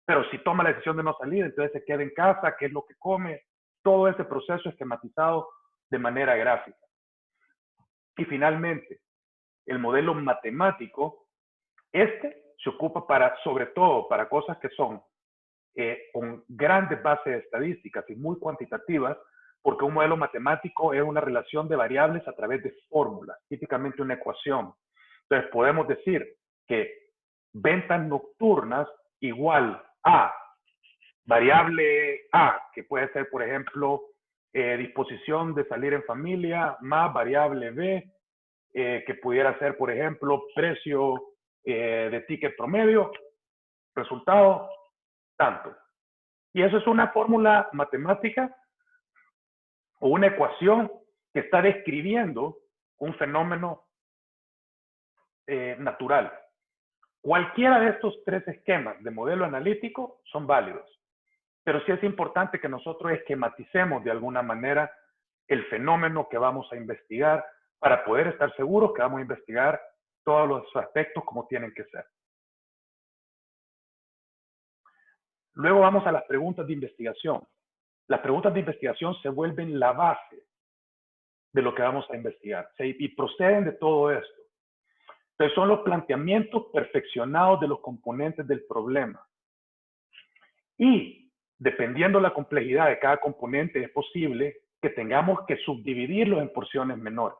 Pero si toma la decisión de no salir, entonces se queda en casa, qué es lo que come, todo ese proceso esquematizado de manera gráfica. Y finalmente, el modelo matemático, se ocupa sobre todo para cosas que son con grandes bases de estadísticas y muy cuantitativas, porque un modelo matemático es una relación de variables a través de fórmulas, típicamente una ecuación. Entonces podemos decir que ventas nocturnas igual a variable A, que puede ser, por ejemplo, disposición de salir en familia, más variable B, que pudiera ser, por ejemplo, precio de ticket promedio, resultado, tanto. Y eso es una fórmula matemática o una ecuación que está describiendo un fenómeno natural. Cualquiera de estos tres esquemas de modelo analítico son válidos, pero sí es importante que nosotros esquematicemos de alguna manera el fenómeno que vamos a investigar para poder estar seguros que vamos a investigar todos los aspectos como tienen que ser. Luego vamos a las preguntas de investigación. Las preguntas de investigación se vuelven la base de lo que vamos a investigar, ¿sí? Y proceden de todo esto. Entonces son los planteamientos perfeccionados de los componentes del problema. Y dependiendo de la complejidad de cada componente, es posible que tengamos que subdividirlos en porciones menores.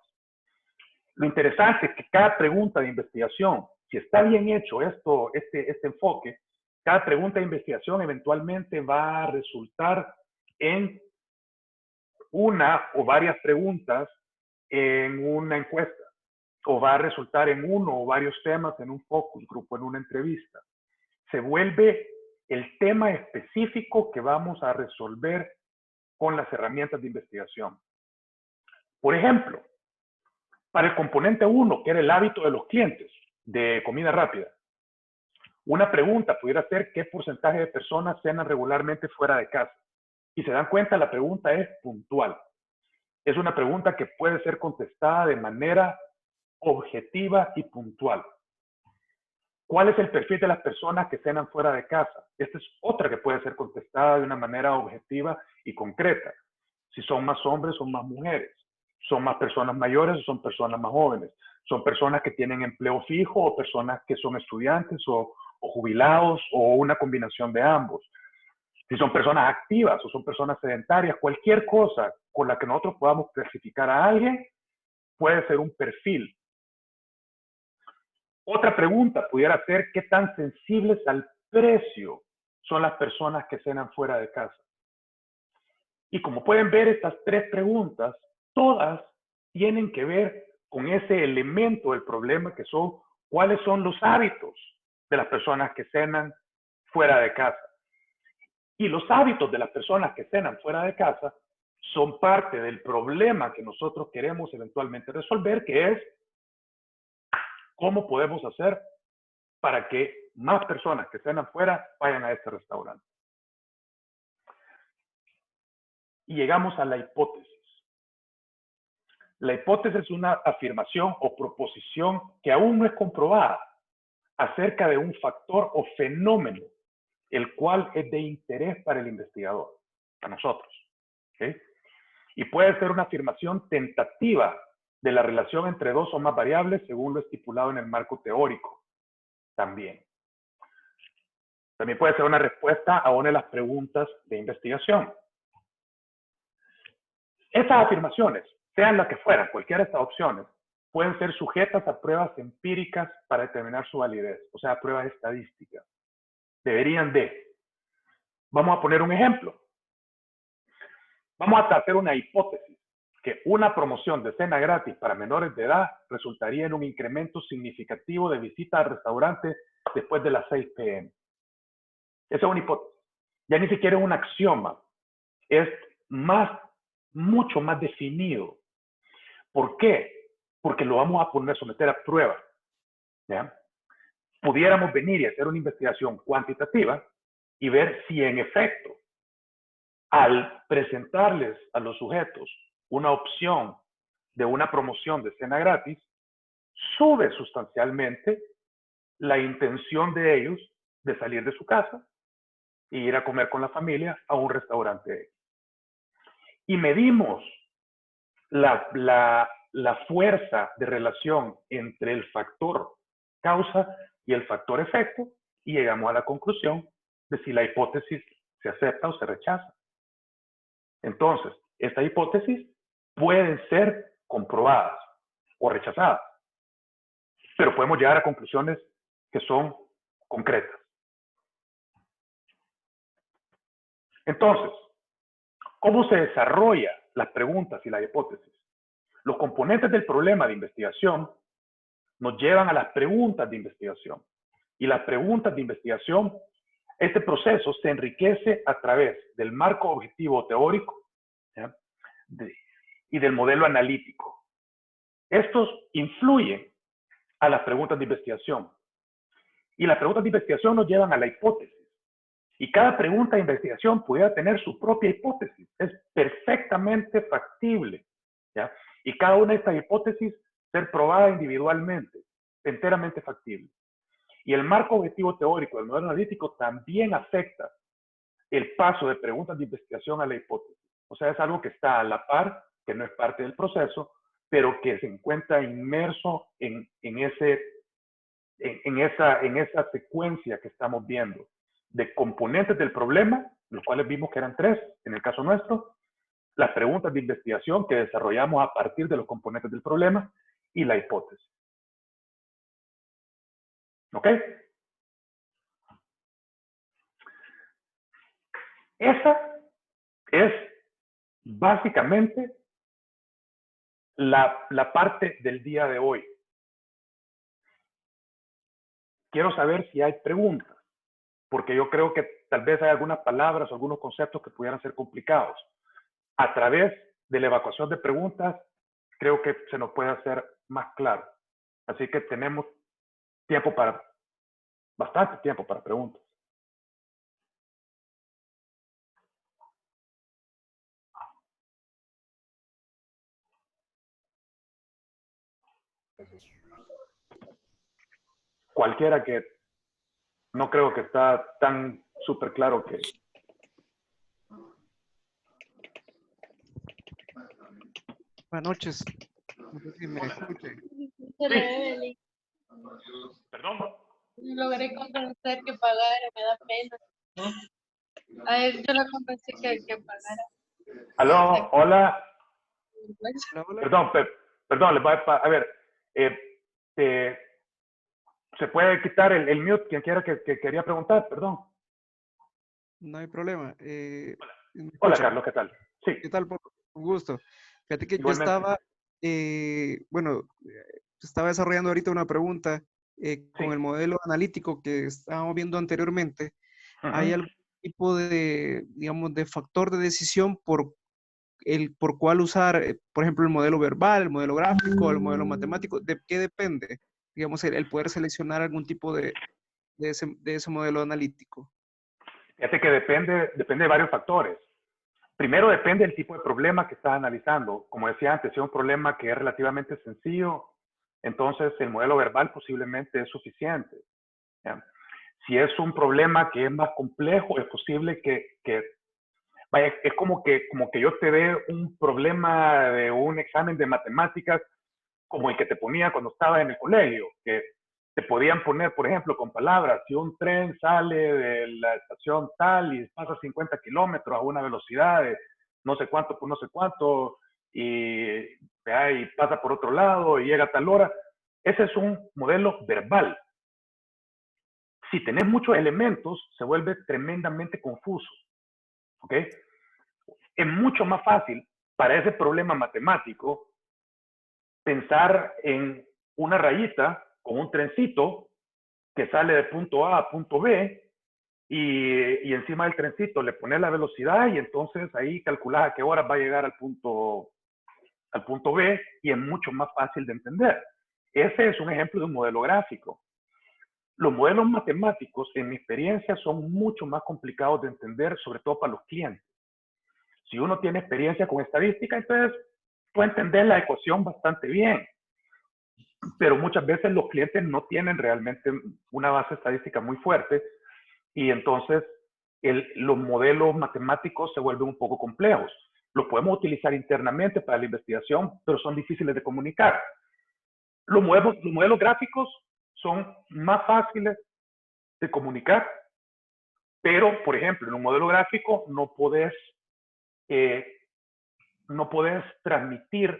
Lo interesante es que cada pregunta de investigación, si está bien hecho este enfoque, cada pregunta de investigación eventualmente va a resultar en una o varias preguntas en una encuesta, o va a resultar en uno o varios temas en un focus group o en una entrevista. Se vuelve el tema específico que vamos a resolver con las herramientas de investigación. Por ejemplo, para el componente 1, que era el hábito de los clientes de comida rápida, una pregunta pudiera ser qué porcentaje de personas cenan regularmente fuera de casa. Y se dan cuenta, la pregunta es puntual. Es una pregunta que puede ser contestada de manera objetiva y puntual. ¿Cuál es el perfil de las personas que cenan fuera de casa? Esta es otra que puede ser contestada de una manera objetiva y concreta. Si son más hombres o más mujeres. Son más personas mayores o son personas más jóvenes. Son personas que tienen empleo fijo o personas que son estudiantes o jubilados o una combinación de ambos. Si son personas activas o son personas sedentarias, cualquier cosa con la que nosotros podamos clasificar a alguien puede ser un perfil. Otra pregunta pudiera ser qué tan sensibles al precio son las personas que cenan fuera de casa. Y como pueden ver, estas tres preguntas, todas tienen que ver con ese elemento del problema que son cuáles son los hábitos de las personas que cenan fuera de casa. Y los hábitos de las personas que cenan fuera de casa son parte del problema que nosotros queremos eventualmente resolver, que es cómo podemos hacer para que más personas que cenan fuera vayan a este restaurante. Y llegamos a la hipótesis. La hipótesis es una afirmación o proposición que aún no es comprobada acerca de un factor o fenómeno, el cual es de interés para el investigador, para nosotros. ¿Okay? Y puede ser una afirmación tentativa de la relación entre dos o más variables según lo estipulado en el marco teórico. También puede ser una respuesta a una de las preguntas de investigación. Estas afirmaciones, sean las que fueran, cualquiera de estas opciones, pueden ser sujetas a pruebas empíricas para determinar su validez, o sea, pruebas estadísticas. Deberían de. Vamos a poner un ejemplo. Vamos a hacer una hipótesis, que una promoción de cena gratis para menores de edad resultaría en un incremento significativo de visitas al restaurante después de las 6 p.m. Esa es una hipótesis. Ya ni siquiera es un axioma. Es mucho más definido. ¿Por qué? Porque lo vamos a someter a prueba. ¿Ya? Pudiéramos venir y hacer una investigación cuantitativa y ver si en efecto, al presentarles a los sujetos una opción de una promoción de cena gratis, sube sustancialmente la intención de ellos de salir de su casa e ir a comer con la familia a un restaurante. Y medimos la fuerza de relación entre el factor causa y el factor efecto y llegamos a la conclusión de si la hipótesis se acepta o se rechaza. Entonces, estas hipótesis pueden ser comprobadas o rechazadas, pero podemos llegar a conclusiones que son concretas. Entonces, ¿cómo se desarrollan las preguntas y las hipótesis? Los componentes del problema de investigación nos llevan a las preguntas de investigación. Y las preguntas de investigación, este proceso se enriquece a través del marco objetivo teórico, ¿ya? Y del modelo analítico. Estos influyen a las preguntas de investigación. Y las preguntas de investigación nos llevan a la hipótesis. Y cada pregunta de investigación pudiera tener su propia hipótesis. Es perfectamente factible, ¿ya? Y cada una de estas hipótesis ser probada individualmente, enteramente factible. Y el marco objetivo teórico del modelo analítico también afecta el paso de preguntas de investigación a la hipótesis. O sea, es algo que está a la par, que no es parte del proceso, pero que se encuentra inmerso en esa secuencia que estamos viendo de componentes del problema, los cuales vimos que eran 3 en el caso nuestro, las preguntas de investigación que desarrollamos a partir de los componentes del problema y la hipótesis. ¿Ok? Esa es básicamente la parte del día de hoy. Quiero saber si hay preguntas, porque yo creo que tal vez hay algunas palabras o algunos conceptos que pudieran ser complicados. A través de la evacuación de preguntas, creo que se nos puede hacer más claro. Así que tenemos bastante tiempo para preguntas. Cualquiera que no creo que está tan súper claro que... Buenas noches. No sé si me escuchan. Sí. Perdón. Logré convencer que pagara, me da pena. A él yo lo convencí que pagara. Aló, hola. Hola, hola. Perdón, les voy a ver. ¿Se puede quitar el mute? Quien quiera que quería preguntar, perdón. No hay problema. Hola, Carlos, ¿qué tal? Sí. ¿Qué tal? Un gusto. Fíjate que Igualmente. yo estaba, estaba desarrollando ahorita una pregunta con Sí. el modelo analítico que estábamos viendo anteriormente. ¿Hay algún tipo de, digamos, de factor de decisión por cuál usar, por ejemplo, el modelo verbal, el modelo gráfico, el modelo matemático? ¿De qué depende, digamos, el poder seleccionar algún tipo de ese modelo analítico? Fíjate que depende de varios factores. Primero depende del tipo de problema que estás analizando. Como decía antes, si es un problema que es relativamente sencillo, entonces el modelo verbal posiblemente es suficiente. ¿Ya? Si es un problema que es más complejo, es posible vaya, es como que yo te dé un problema de un examen de matemáticas como el que te ponía cuando estabas en el colegio, que te podían poner, por ejemplo, con palabras, si un tren sale de la estación tal y pasa 50 kilómetros a una velocidad de no sé cuánto por no sé cuánto, y pasa por otro lado y llega a tal hora, ese es un modelo verbal. Si tenés muchos elementos, se vuelve tremendamente confuso. ¿Ok? Es mucho más fácil para ese problema matemático pensar en una rayita con un trencito que sale de punto A a punto B y encima del trencito le pones la velocidad y entonces ahí calculas a qué hora va a llegar al punto B y es mucho más fácil de entender. Ese es un ejemplo de un modelo gráfico. Los modelos matemáticos, en mi experiencia, son mucho más complicados de entender, sobre todo para los clientes. Si uno tiene experiencia con estadística, entonces puede entender la ecuación bastante bien. Pero muchas veces los clientes no tienen realmente una base estadística muy fuerte y entonces los modelos matemáticos se vuelven un poco complejos. Los podemos utilizar internamente para la investigación, pero son difíciles de comunicar. Los modelos gráficos son más fáciles de comunicar, pero, por ejemplo, en un modelo gráfico no podés transmitir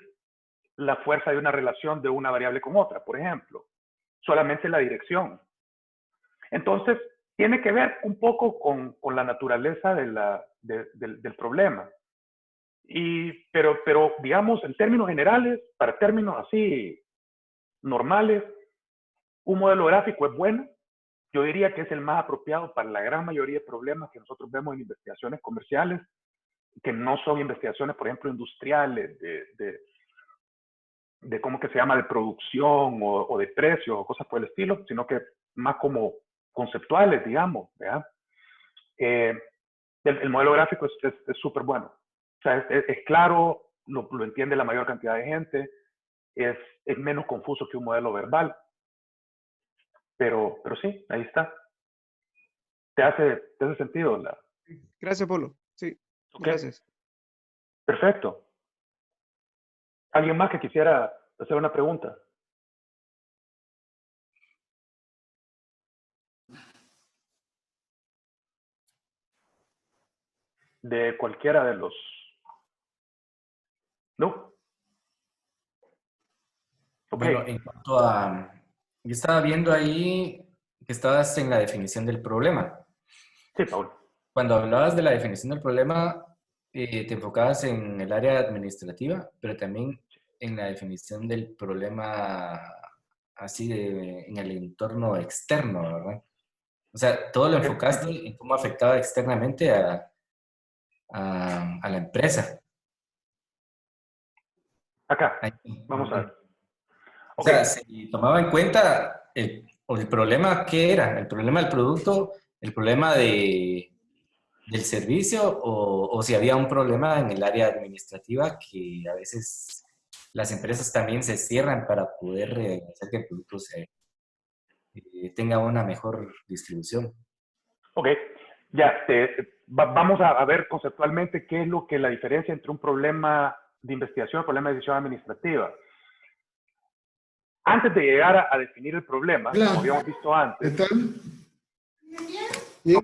la fuerza de una relación de una variable con otra, por ejemplo. Solamente la dirección. Entonces, tiene que ver un poco con la naturaleza del problema. Pero, digamos, en términos generales, para términos así normales, un modelo gráfico es bueno. Yo diría que es el más apropiado para la gran mayoría de problemas que nosotros vemos en investigaciones comerciales, que no son investigaciones, por ejemplo, industriales, de cómo que se llama, de producción o de precios o cosas por el estilo, sino que más como conceptuales, digamos, ¿verdad? El modelo gráfico es súper bueno. O sea, es claro, lo entiende la mayor cantidad de gente, es menos confuso que un modelo verbal, pero sí, ahí está. ¿Te hace sentido? Gracias, Polo. Sí, Okay. gracias. Perfecto. ¿Alguien más que quisiera hacer una pregunta? De cualquiera de los... ¿No? Okay. Bueno, en cuanto a... Yo estaba viendo ahí que estabas en la definición del problema. Sí, Paul. Cuando hablabas de la definición del problema, te enfocabas en el área administrativa, pero también en la definición del problema así en el entorno externo, ¿verdad? O sea, todo lo enfocaste en cómo afectaba externamente a la empresa. Acá, Ahí. vamos a ver. O sea, se tomaba en cuenta el problema que era, el problema del producto, el problema del servicio, o si había un problema en el área administrativa que a veces las empresas también se cierran para poder hacer que el producto tenga una mejor distribución. Ok, ya, vamos a ver conceptualmente qué es lo que la diferencia entre un problema de investigación y un problema de decisión administrativa. Antes de llegar a definir el problema, Hola. como habíamos visto antes, ¿Qué tal? Bien.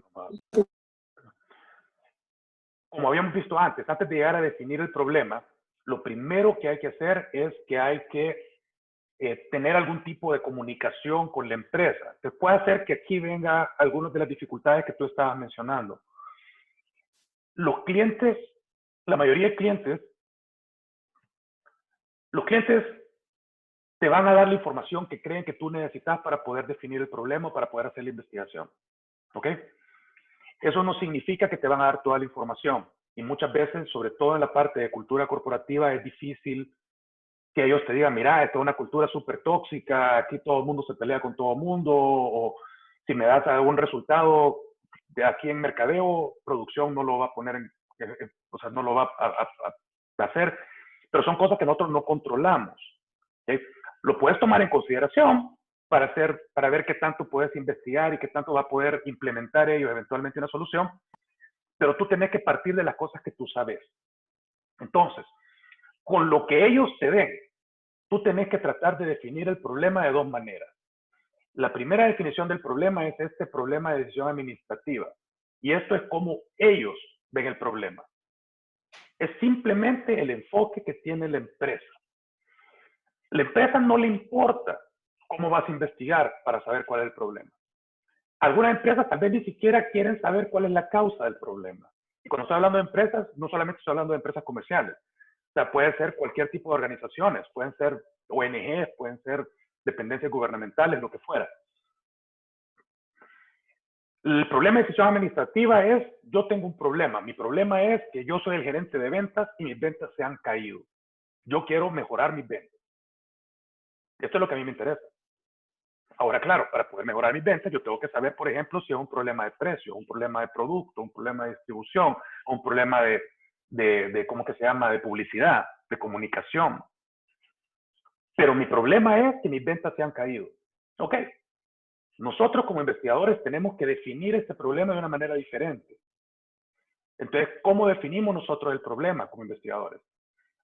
como habíamos visto antes, antes de llegar a definir el problema, lo primero que hay que hacer es que hay que tener algún tipo de comunicación con la empresa. Te puede hacer que aquí venga algunas de las dificultades que tú estabas mencionando. Los clientes, la mayoría de clientes, los clientes te van a dar la información que creen que tú necesitas para poder definir el problema o para poder hacer la investigación. ¿Ok? Eso no significa que te van a dar toda la información. Y muchas veces, sobre todo en la parte de cultura corporativa, es difícil que ellos te digan, mira, esta es una cultura súper tóxica, aquí todo el mundo se pelea con todo el mundo, o si me das algún resultado de aquí en mercadeo, producción no lo va a poner o sea, no lo va a hacer, pero son cosas que nosotros no controlamos. ¿Okay? Lo puedes tomar en consideración para ver qué tanto puedes investigar y qué tanto va a poder implementar ellos eventualmente una solución, pero tú tenés que partir de las cosas que tú sabes. Entonces, con lo que ellos te den, tú tenés que tratar de definir el problema de dos maneras. La primera definición del problema es este problema de decisión administrativa. Y esto es como ellos ven el problema. Es simplemente el enfoque que tiene la empresa. La empresa no le importa cómo vas a investigar para saber cuál es el problema. Algunas empresas tal vez ni siquiera quieren saber cuál es la causa del problema. Y cuando estoy hablando de empresas, no solamente estoy hablando de empresas comerciales. O sea, puede ser cualquier tipo de organizaciones, pueden ser ONGs, pueden ser dependencias gubernamentales, lo que fuera. El problema de decisión administrativa es, yo tengo un problema. Mi problema es que yo soy el gerente de ventas y mis ventas se han caído. Yo quiero mejorar mis ventas. Esto es lo que a mí me interesa. Ahora, claro, para poder mejorar mis ventas, yo tengo que saber, por ejemplo, si es un problema de precio, un problema de producto, un problema de distribución, un problema ¿cómo que se llama?, de publicidad, de comunicación. Pero mi problema es que mis ventas se han caído. Ok. Nosotros como investigadores tenemos que definir este problema de una manera diferente. Entonces, ¿cómo definimos nosotros el problema como investigadores?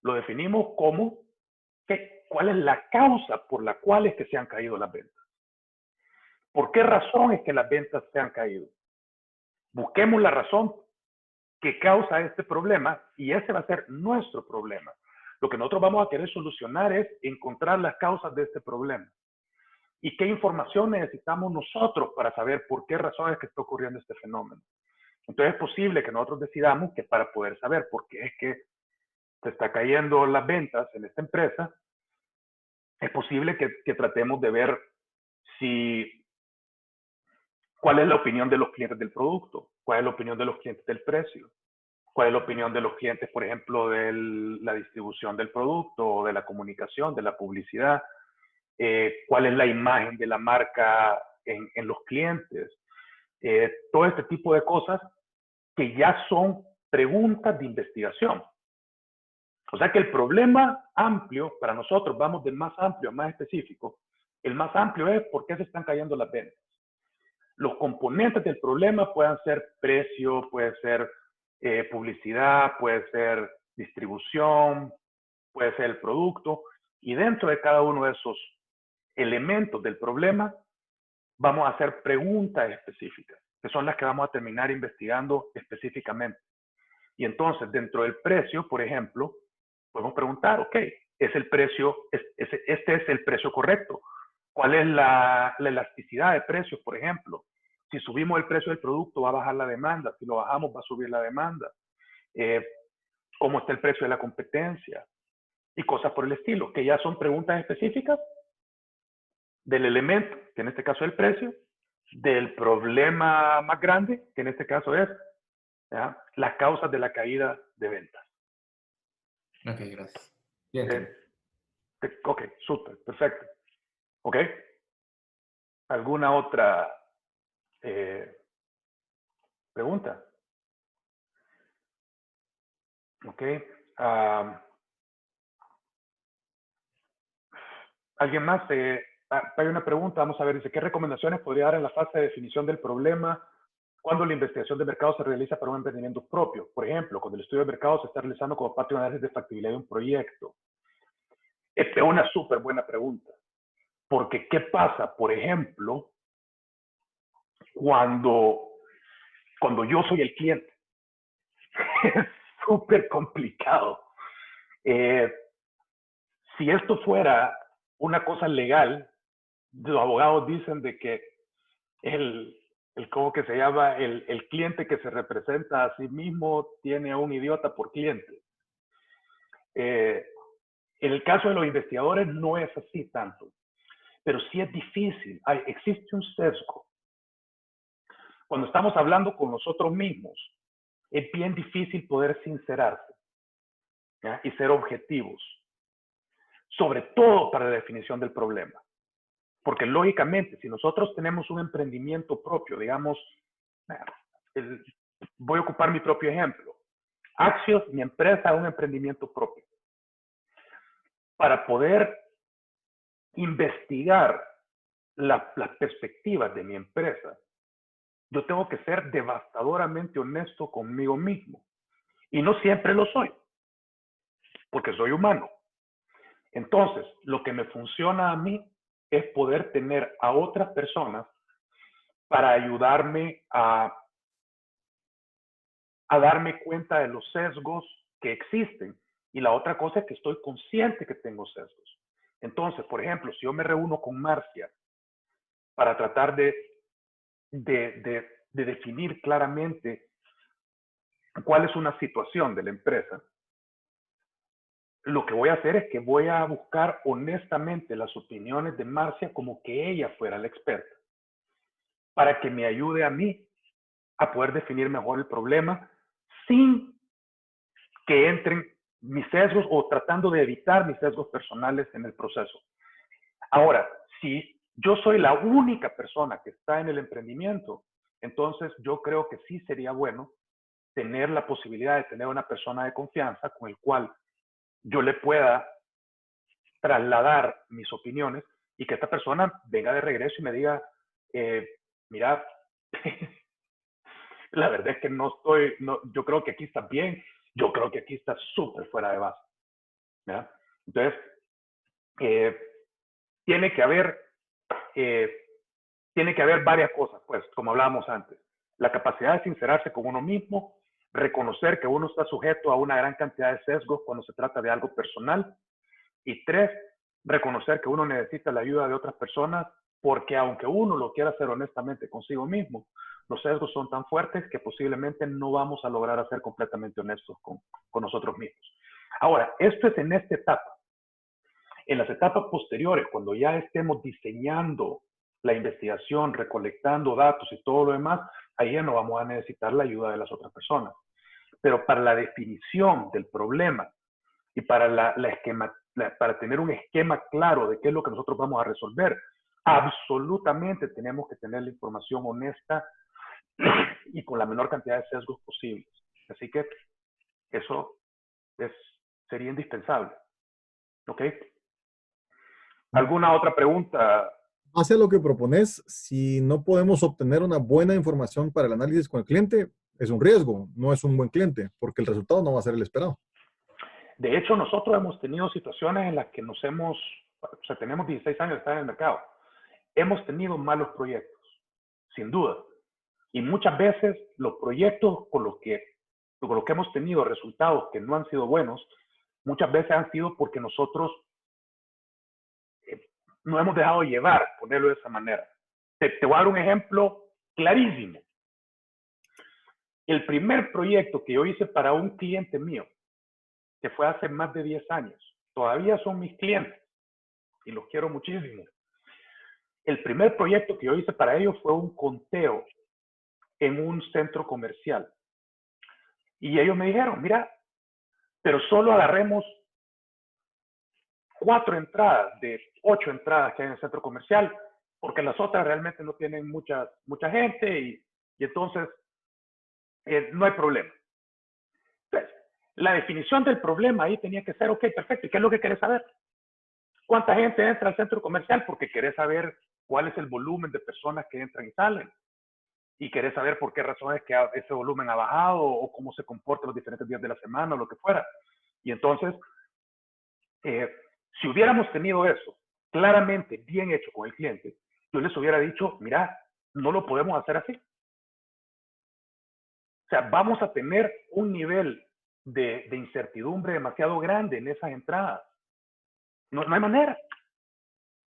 Lo definimos como cuál es la causa por la cual es que se han caído las ventas. ¿Por qué razón es que las ventas se han caído? Busquemos la razón que causa este problema y ese va a ser nuestro problema. Lo que nosotros vamos a querer solucionar es encontrar las causas de este problema. ¿Y qué información necesitamos nosotros para saber por qué razón es que está ocurriendo este fenómeno? Entonces es posible que nosotros decidamos que para poder saber por qué es que se está cayendo las ventas en esta empresa, es posible que tratemos de ver cuál es la opinión de los clientes del producto, cuál es la opinión de los clientes del precio, cuál es la opinión de los clientes, por ejemplo, de la distribución del producto, o de la comunicación, de la publicidad, cuál es la imagen de la marca en los clientes, todo este tipo de cosas que ya son preguntas de investigación. O sea que el problema amplio, para nosotros vamos del más amplio a más específico. El más amplio es por qué se están cayendo las ventas. Los componentes del problema pueden ser precio, puede ser publicidad, puede ser distribución, puede ser el producto. Y dentro de cada uno de esos elementos del problema, vamos a hacer preguntas específicas, que son las que vamos a terminar investigando específicamente. Y entonces, dentro del precio, por ejemplo, podemos preguntar, ok, ¿es el precio, este es el precio correcto? ¿Cuál es la elasticidad de precios, por ejemplo? Si subimos el precio del producto, va a bajar la demanda. Si lo bajamos, va a subir la demanda. ¿Cómo está el precio de la competencia? Y cosas por el estilo, que ya son preguntas específicas del elemento, que en este caso es el precio, del problema más grande, que en este caso es las causas de la caída de ventas. Ok, gracias. Bien. Ok, súper, perfecto. Ok. ¿Alguna otra pregunta? Ok. ¿Alguien más? Hay una pregunta, vamos a ver, dice, ¿qué recomendaciones podría dar en la fase de definición del problema cuando la investigación de mercado se realiza para un emprendimiento propio? Por ejemplo, cuando el estudio de mercado se está realizando como parte de un análisis de factibilidad de un proyecto. Esta es una súper buena pregunta. Porque, ¿qué pasa, por ejemplo, cuando yo soy el cliente? Es súper complicado. Si esto fuera una cosa legal, los abogados dicen de que ¿cómo que se llama? El cliente que se representa a sí mismo tiene a un idiota por cliente. En el caso de los investigadores no es así tanto, pero sí es difícil. Existe un sesgo. Cuando estamos hablando con nosotros mismos, es bien difícil poder sincerarse, ¿ya? Y ser objetivos, sobre todo para la definición del problema. Porque lógicamente, si nosotros tenemos un emprendimiento propio, digamos, voy a ocupar mi propio ejemplo. Axios, mi empresa, es un emprendimiento propio. Para poder investigar las perspectivas de mi empresa, yo tengo que ser devastadoramente honesto conmigo mismo. Y no siempre lo soy, porque soy humano. Entonces, lo que me funciona a mí es poder tener a otras personas para ayudarme a darme cuenta de los sesgos que existen. Y la otra cosa es que estoy consciente que tengo sesgos. Entonces, por ejemplo, si yo me reúno con Marcia para tratar de definir claramente cuál es una situación de la empresa, lo que voy a hacer es que voy a buscar honestamente las opiniones de Marcia como que ella fuera la experta, para que me ayude a mí a poder definir mejor el problema sin que entren mis sesgos o tratando de evitar mis sesgos personales en el proceso. Ahora, si yo soy la única persona que está en el emprendimiento, entonces yo creo que sí sería bueno tener la posibilidad de tener una persona de confianza con el cual yo le pueda trasladar mis opiniones y que esta persona venga de regreso y me diga, mira, la verdad es que yo creo que aquí está bien, yo creo que aquí está súper fuera de base. ¿Ya? Entonces, tiene que haber varias cosas, pues, como hablábamos antes. La capacidad de sincerarse con uno mismo, reconocer que uno está sujeto a una gran cantidad de sesgos cuando se trata de algo personal. Y 3, reconocer que uno necesita la ayuda de otras personas, porque aunque uno lo quiera hacer honestamente consigo mismo, los sesgos son tan fuertes que posiblemente no vamos a lograr ser completamente honestos con nosotros mismos. Ahora, esto es en esta etapa. En las etapas posteriores, cuando ya estemos diseñando la investigación, recolectando datos y todo lo demás, ahí ya no vamos a necesitar la ayuda de las otras personas. Pero para la definición del problema y para, para tener un esquema claro de qué es lo que nosotros vamos a resolver, absolutamente tenemos que tener la información honesta y con la menor cantidad de sesgos posibles. Así que eso sería indispensable. ¿Ok? ¿Alguna otra pregunta? Hace lo que propones, si no podemos obtener una buena información para el análisis con el cliente, es un riesgo, no es un buen cliente, porque el resultado no va a ser el esperado. De hecho, nosotros hemos tenido situaciones en las que tenemos 16 años de estar en el mercado. Hemos tenido malos proyectos, sin duda. Y muchas veces los proyectos con los que hemos tenido resultados que no han sido buenos, muchas veces han sido porque nosotros no hemos dejado llevar, ponerlo de esa manera. Te voy a dar un ejemplo clarísimo. El primer proyecto que yo hice para un cliente mío, que fue hace más de 10 años, todavía son mis clientes y los quiero muchísimo. El primer proyecto que yo hice para ellos fue un conteo en un centro comercial. Y ellos me dijeron, mira, pero solo agarremos 4 entradas de 8 entradas que hay en el centro comercial, porque las otras realmente no tienen mucha gente y entonces no hay problema. Entonces, la definición del problema ahí tenía que ser, ok, perfecto, ¿y qué es lo que querés saber? ¿Cuánta gente entra al centro comercial? Porque querés saber cuál es el volumen de personas que entran y salen. Y querés saber por qué razones que ese volumen ha bajado o cómo se comporta los diferentes días de la semana o lo que fuera. Y entonces, si hubiéramos tenido eso claramente bien hecho con el cliente, yo les hubiera dicho, mira, no lo podemos hacer así. O sea, vamos a tener un nivel de incertidumbre demasiado grande en esas entradas. No hay manera.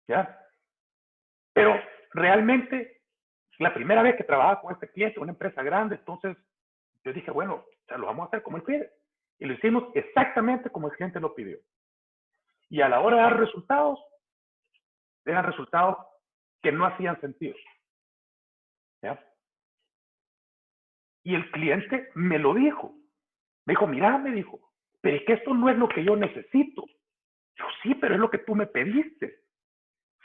¿Ya? Pero realmente, la primera vez que trabajaba con este cliente, una empresa grande, entonces yo dije, bueno, o sea, lo vamos a hacer como él pide. Y lo hicimos exactamente como el cliente lo pidió. Y a la hora de dar resultados, eran resultados que no hacían sentido. ¿Ya? Y el cliente me lo dijo. Me dijo, mira, me dijo, pero es que esto no es lo que yo necesito. Yo, sí, pero es lo que tú me pediste.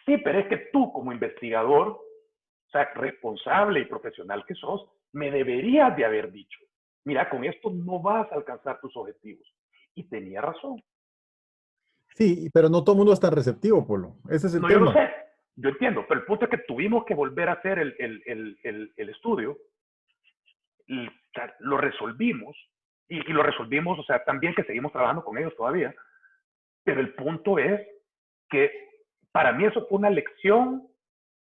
Sí, pero es que tú como investigador, o sea, responsable y profesional que sos, me deberías de haber dicho, mira, con esto no vas a alcanzar tus objetivos. Y tenía razón. Sí, pero no todo el mundo es tan receptivo, Polo. Ese es el No, tema. yo lo sé, yo entiendo, pero el punto es que tuvimos que volver a hacer el estudio, y, o sea, lo resolvimos, y lo resolvimos, o sea, también que seguimos trabajando con ellos todavía, pero el punto es que para mí eso fue una lección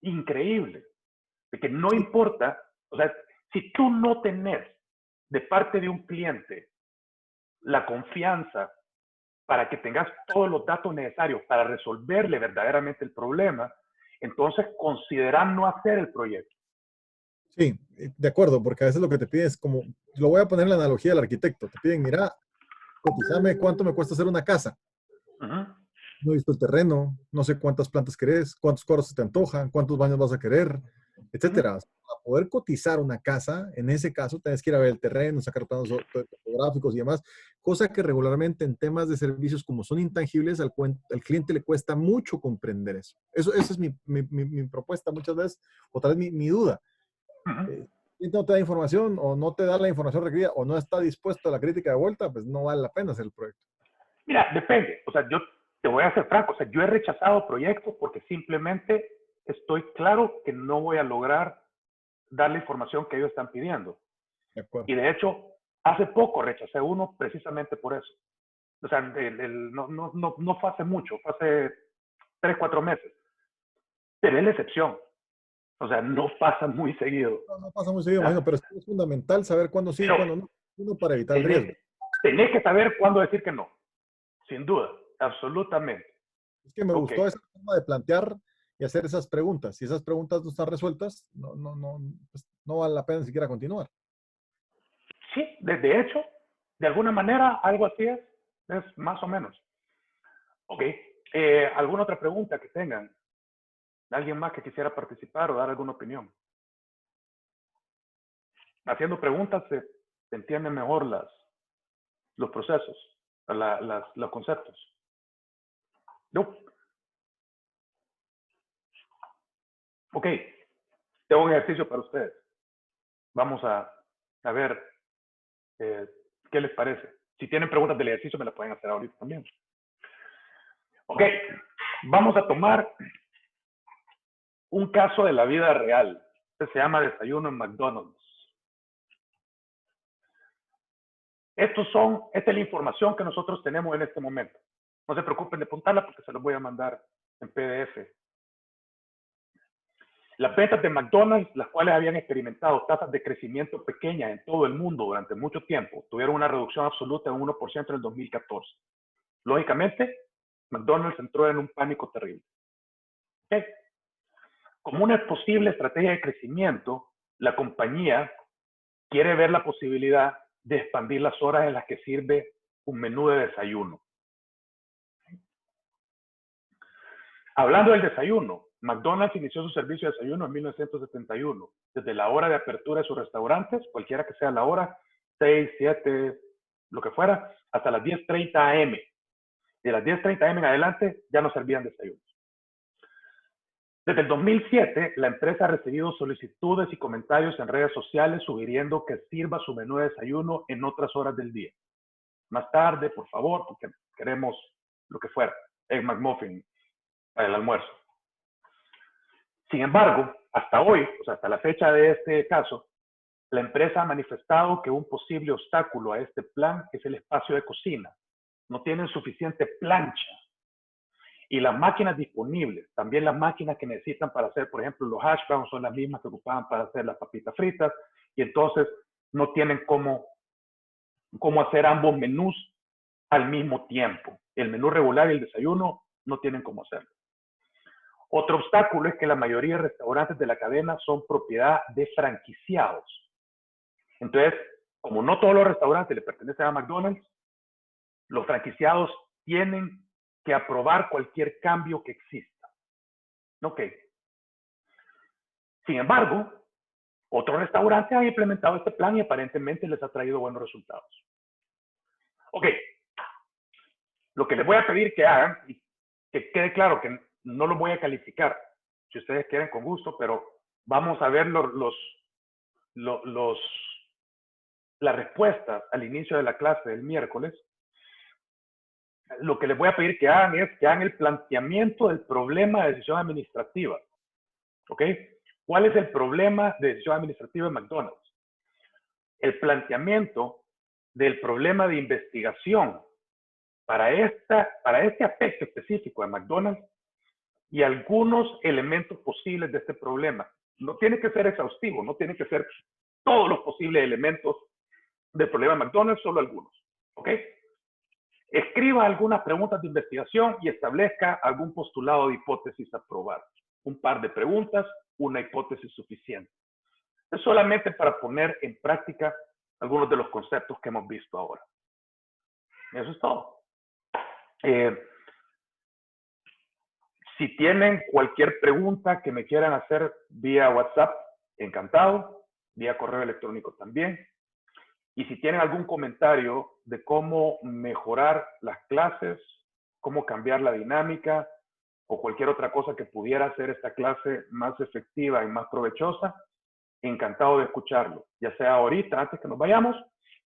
increíble, de que no importa, o sea, si tú no tenés de parte de un cliente la confianza para que tengas todos los datos necesarios para resolverle verdaderamente el problema, entonces considera no hacer el proyecto. Sí, de acuerdo, porque a veces lo que te piden es como, lo voy a poner en la analogía del arquitecto, te piden, mira, cotizame cuánto me cuesta hacer una casa. No he visto el terreno, no sé cuántas plantas querés, cuántos cuartos se te antojan, cuántos baños vas a querer, etcétera. Para poder cotizar una casa, en ese caso tienes que ir a ver el terreno, sacar planos topográficos y demás, cosa que regularmente en temas de servicios como son intangibles, al cliente le cuesta mucho comprender eso. Esa es mi propuesta muchas veces, o tal vez mi duda. El cliente no te da información o no te da la información requerida o no está dispuesto a la crítica de vuelta, pues no vale la pena hacer el proyecto. Mira, depende. O sea, yo te voy a ser franco. O sea, yo he rechazado proyectos porque simplemente estoy claro que no voy a lograr dar la información que ellos están pidiendo. De acuerdo. Y de hecho, hace poco rechacé uno precisamente por eso. O sea, no fue hace mucho, fue hace 3, 4 meses. Pero es la excepción. O sea, no pasa muy seguido. No pasa muy seguido, imagino, pero es fundamental saber cuándo sí y cuándo no, uno para evitar el riesgo. Tenés que saber cuándo decir que no. Sin duda, absolutamente. Es que me gustó esa forma de plantear y hacer esas preguntas. Si esas preguntas no están resueltas, pues no vale la pena ni siquiera continuar. Sí, de hecho, de alguna manera, algo así es más o menos. Ok. ¿Alguna otra pregunta que tengan? ¿Alguien más que quisiera participar o dar alguna opinión? Haciendo preguntas se entienden mejor los procesos, los conceptos. No. Ok, tengo un ejercicio para ustedes. Vamos a ver qué les parece. Si tienen preguntas del ejercicio, me las pueden hacer ahorita también. Ok, vamos a tomar un caso de la vida real. Este se llama desayuno en McDonald's. Esta es la información que nosotros tenemos en este momento. No se preocupen de apuntarla porque se los voy a mandar en PDF. Las ventas de McDonald's, las cuales habían experimentado tasas de crecimiento pequeñas en todo el mundo durante mucho tiempo, tuvieron una reducción absoluta de un 1% en el 2014. Lógicamente, McDonald's entró en un pánico terrible. ¿Okay? Como una posible estrategia de crecimiento, la compañía quiere ver la posibilidad de expandir las horas en las que sirve un menú de desayuno. Hablando del desayuno, McDonald's inició su servicio de desayuno en 1971. Desde la hora de apertura de sus restaurantes, cualquiera que sea la hora, 6, 7, lo que fuera, hasta las 10:30 am. De las 10:30 am en adelante ya no servían desayunos. Desde el 2007, la empresa ha recibido solicitudes y comentarios en redes sociales sugiriendo que sirva su menú de desayuno en otras horas del día. Más tarde, por favor, porque queremos lo que fuera, Egg McMuffin para el almuerzo. Sin embargo, hasta hoy, o sea, hasta la fecha de este caso, la empresa ha manifestado que un posible obstáculo a este plan es el espacio de cocina. No tienen suficiente plancha. Y las máquinas disponibles, también las máquinas que necesitan para hacer, por ejemplo, los hash browns son las mismas que ocupaban para hacer las papitas fritas, y entonces no tienen cómo hacer ambos menús al mismo tiempo. El menú regular y el desayuno no tienen cómo hacerlo. Otro obstáculo es que la mayoría de restaurantes de la cadena son propiedad de franquiciados. Entonces, como no todos los restaurantes le pertenecen a McDonald's, los franquiciados tienen que aprobar cualquier cambio que exista. Ok. Sin embargo, otros restaurantes han implementado este plan y aparentemente les ha traído buenos resultados. Ok. Lo que les voy a pedir que hagan, y que quede claro que no lo voy a calificar, si ustedes quieren con gusto, pero vamos a ver las respuestas al inicio de la clase del miércoles. Lo que les voy a pedir que hagan es que hagan el planteamiento del problema de decisión administrativa. ¿Ok? ¿Cuál es el problema de decisión administrativa en McDonald's? El planteamiento del problema de investigación para este aspecto específico de McDonald's y algunos elementos posibles de este problema. No tiene que ser exhaustivo, no tiene que ser todos los posibles elementos del problema de McDonald's, solo algunos. ¿Ok? Escriba algunas preguntas de investigación y establezca algún postulado de hipótesis a probar. Un par de preguntas, una hipótesis suficiente. Es solamente para poner en práctica algunos de los conceptos que hemos visto ahora. Eso es todo. Si tienen cualquier pregunta que me quieran hacer vía WhatsApp, encantado. Vía correo electrónico también. Y si tienen algún comentario de cómo mejorar las clases, cómo cambiar la dinámica o cualquier otra cosa que pudiera hacer esta clase más efectiva y más provechosa, encantado de escucharlo, ya sea ahorita, antes que nos vayamos,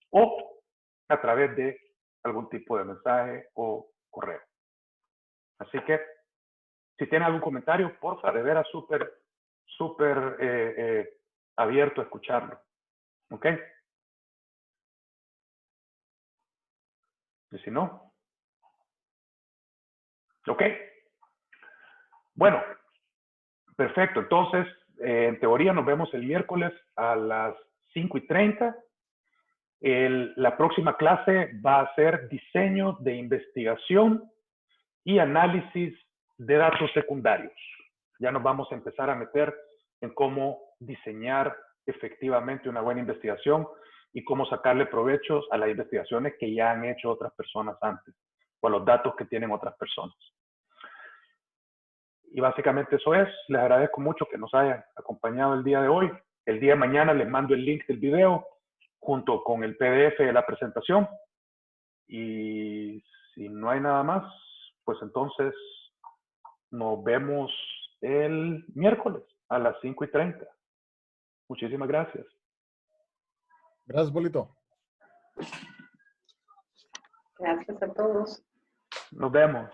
o a través de algún tipo de mensaje o correo. Así que, si tienen algún comentario, porfa, de veras súper abierto a escucharlo. ¿Ok? Y si no, ok. Bueno, perfecto. Entonces, en teoría nos vemos el miércoles a las 5:30. La próxima clase va a ser diseño de investigación y análisis de datos secundarios. Ya nos vamos a empezar a meter en cómo diseñar efectivamente una buena investigación y cómo sacarle provechos a las investigaciones que ya han hecho otras personas antes, o a los datos que tienen otras personas. Y básicamente eso es. Les agradezco mucho que nos hayan acompañado el día de hoy. El día de mañana les mando el link del video junto con el PDF de la presentación. Y si no hay nada más, pues entonces nos vemos el miércoles. a las 5:30. Muchísimas gracias. Gracias, Polito. Gracias a todos. Nos vemos.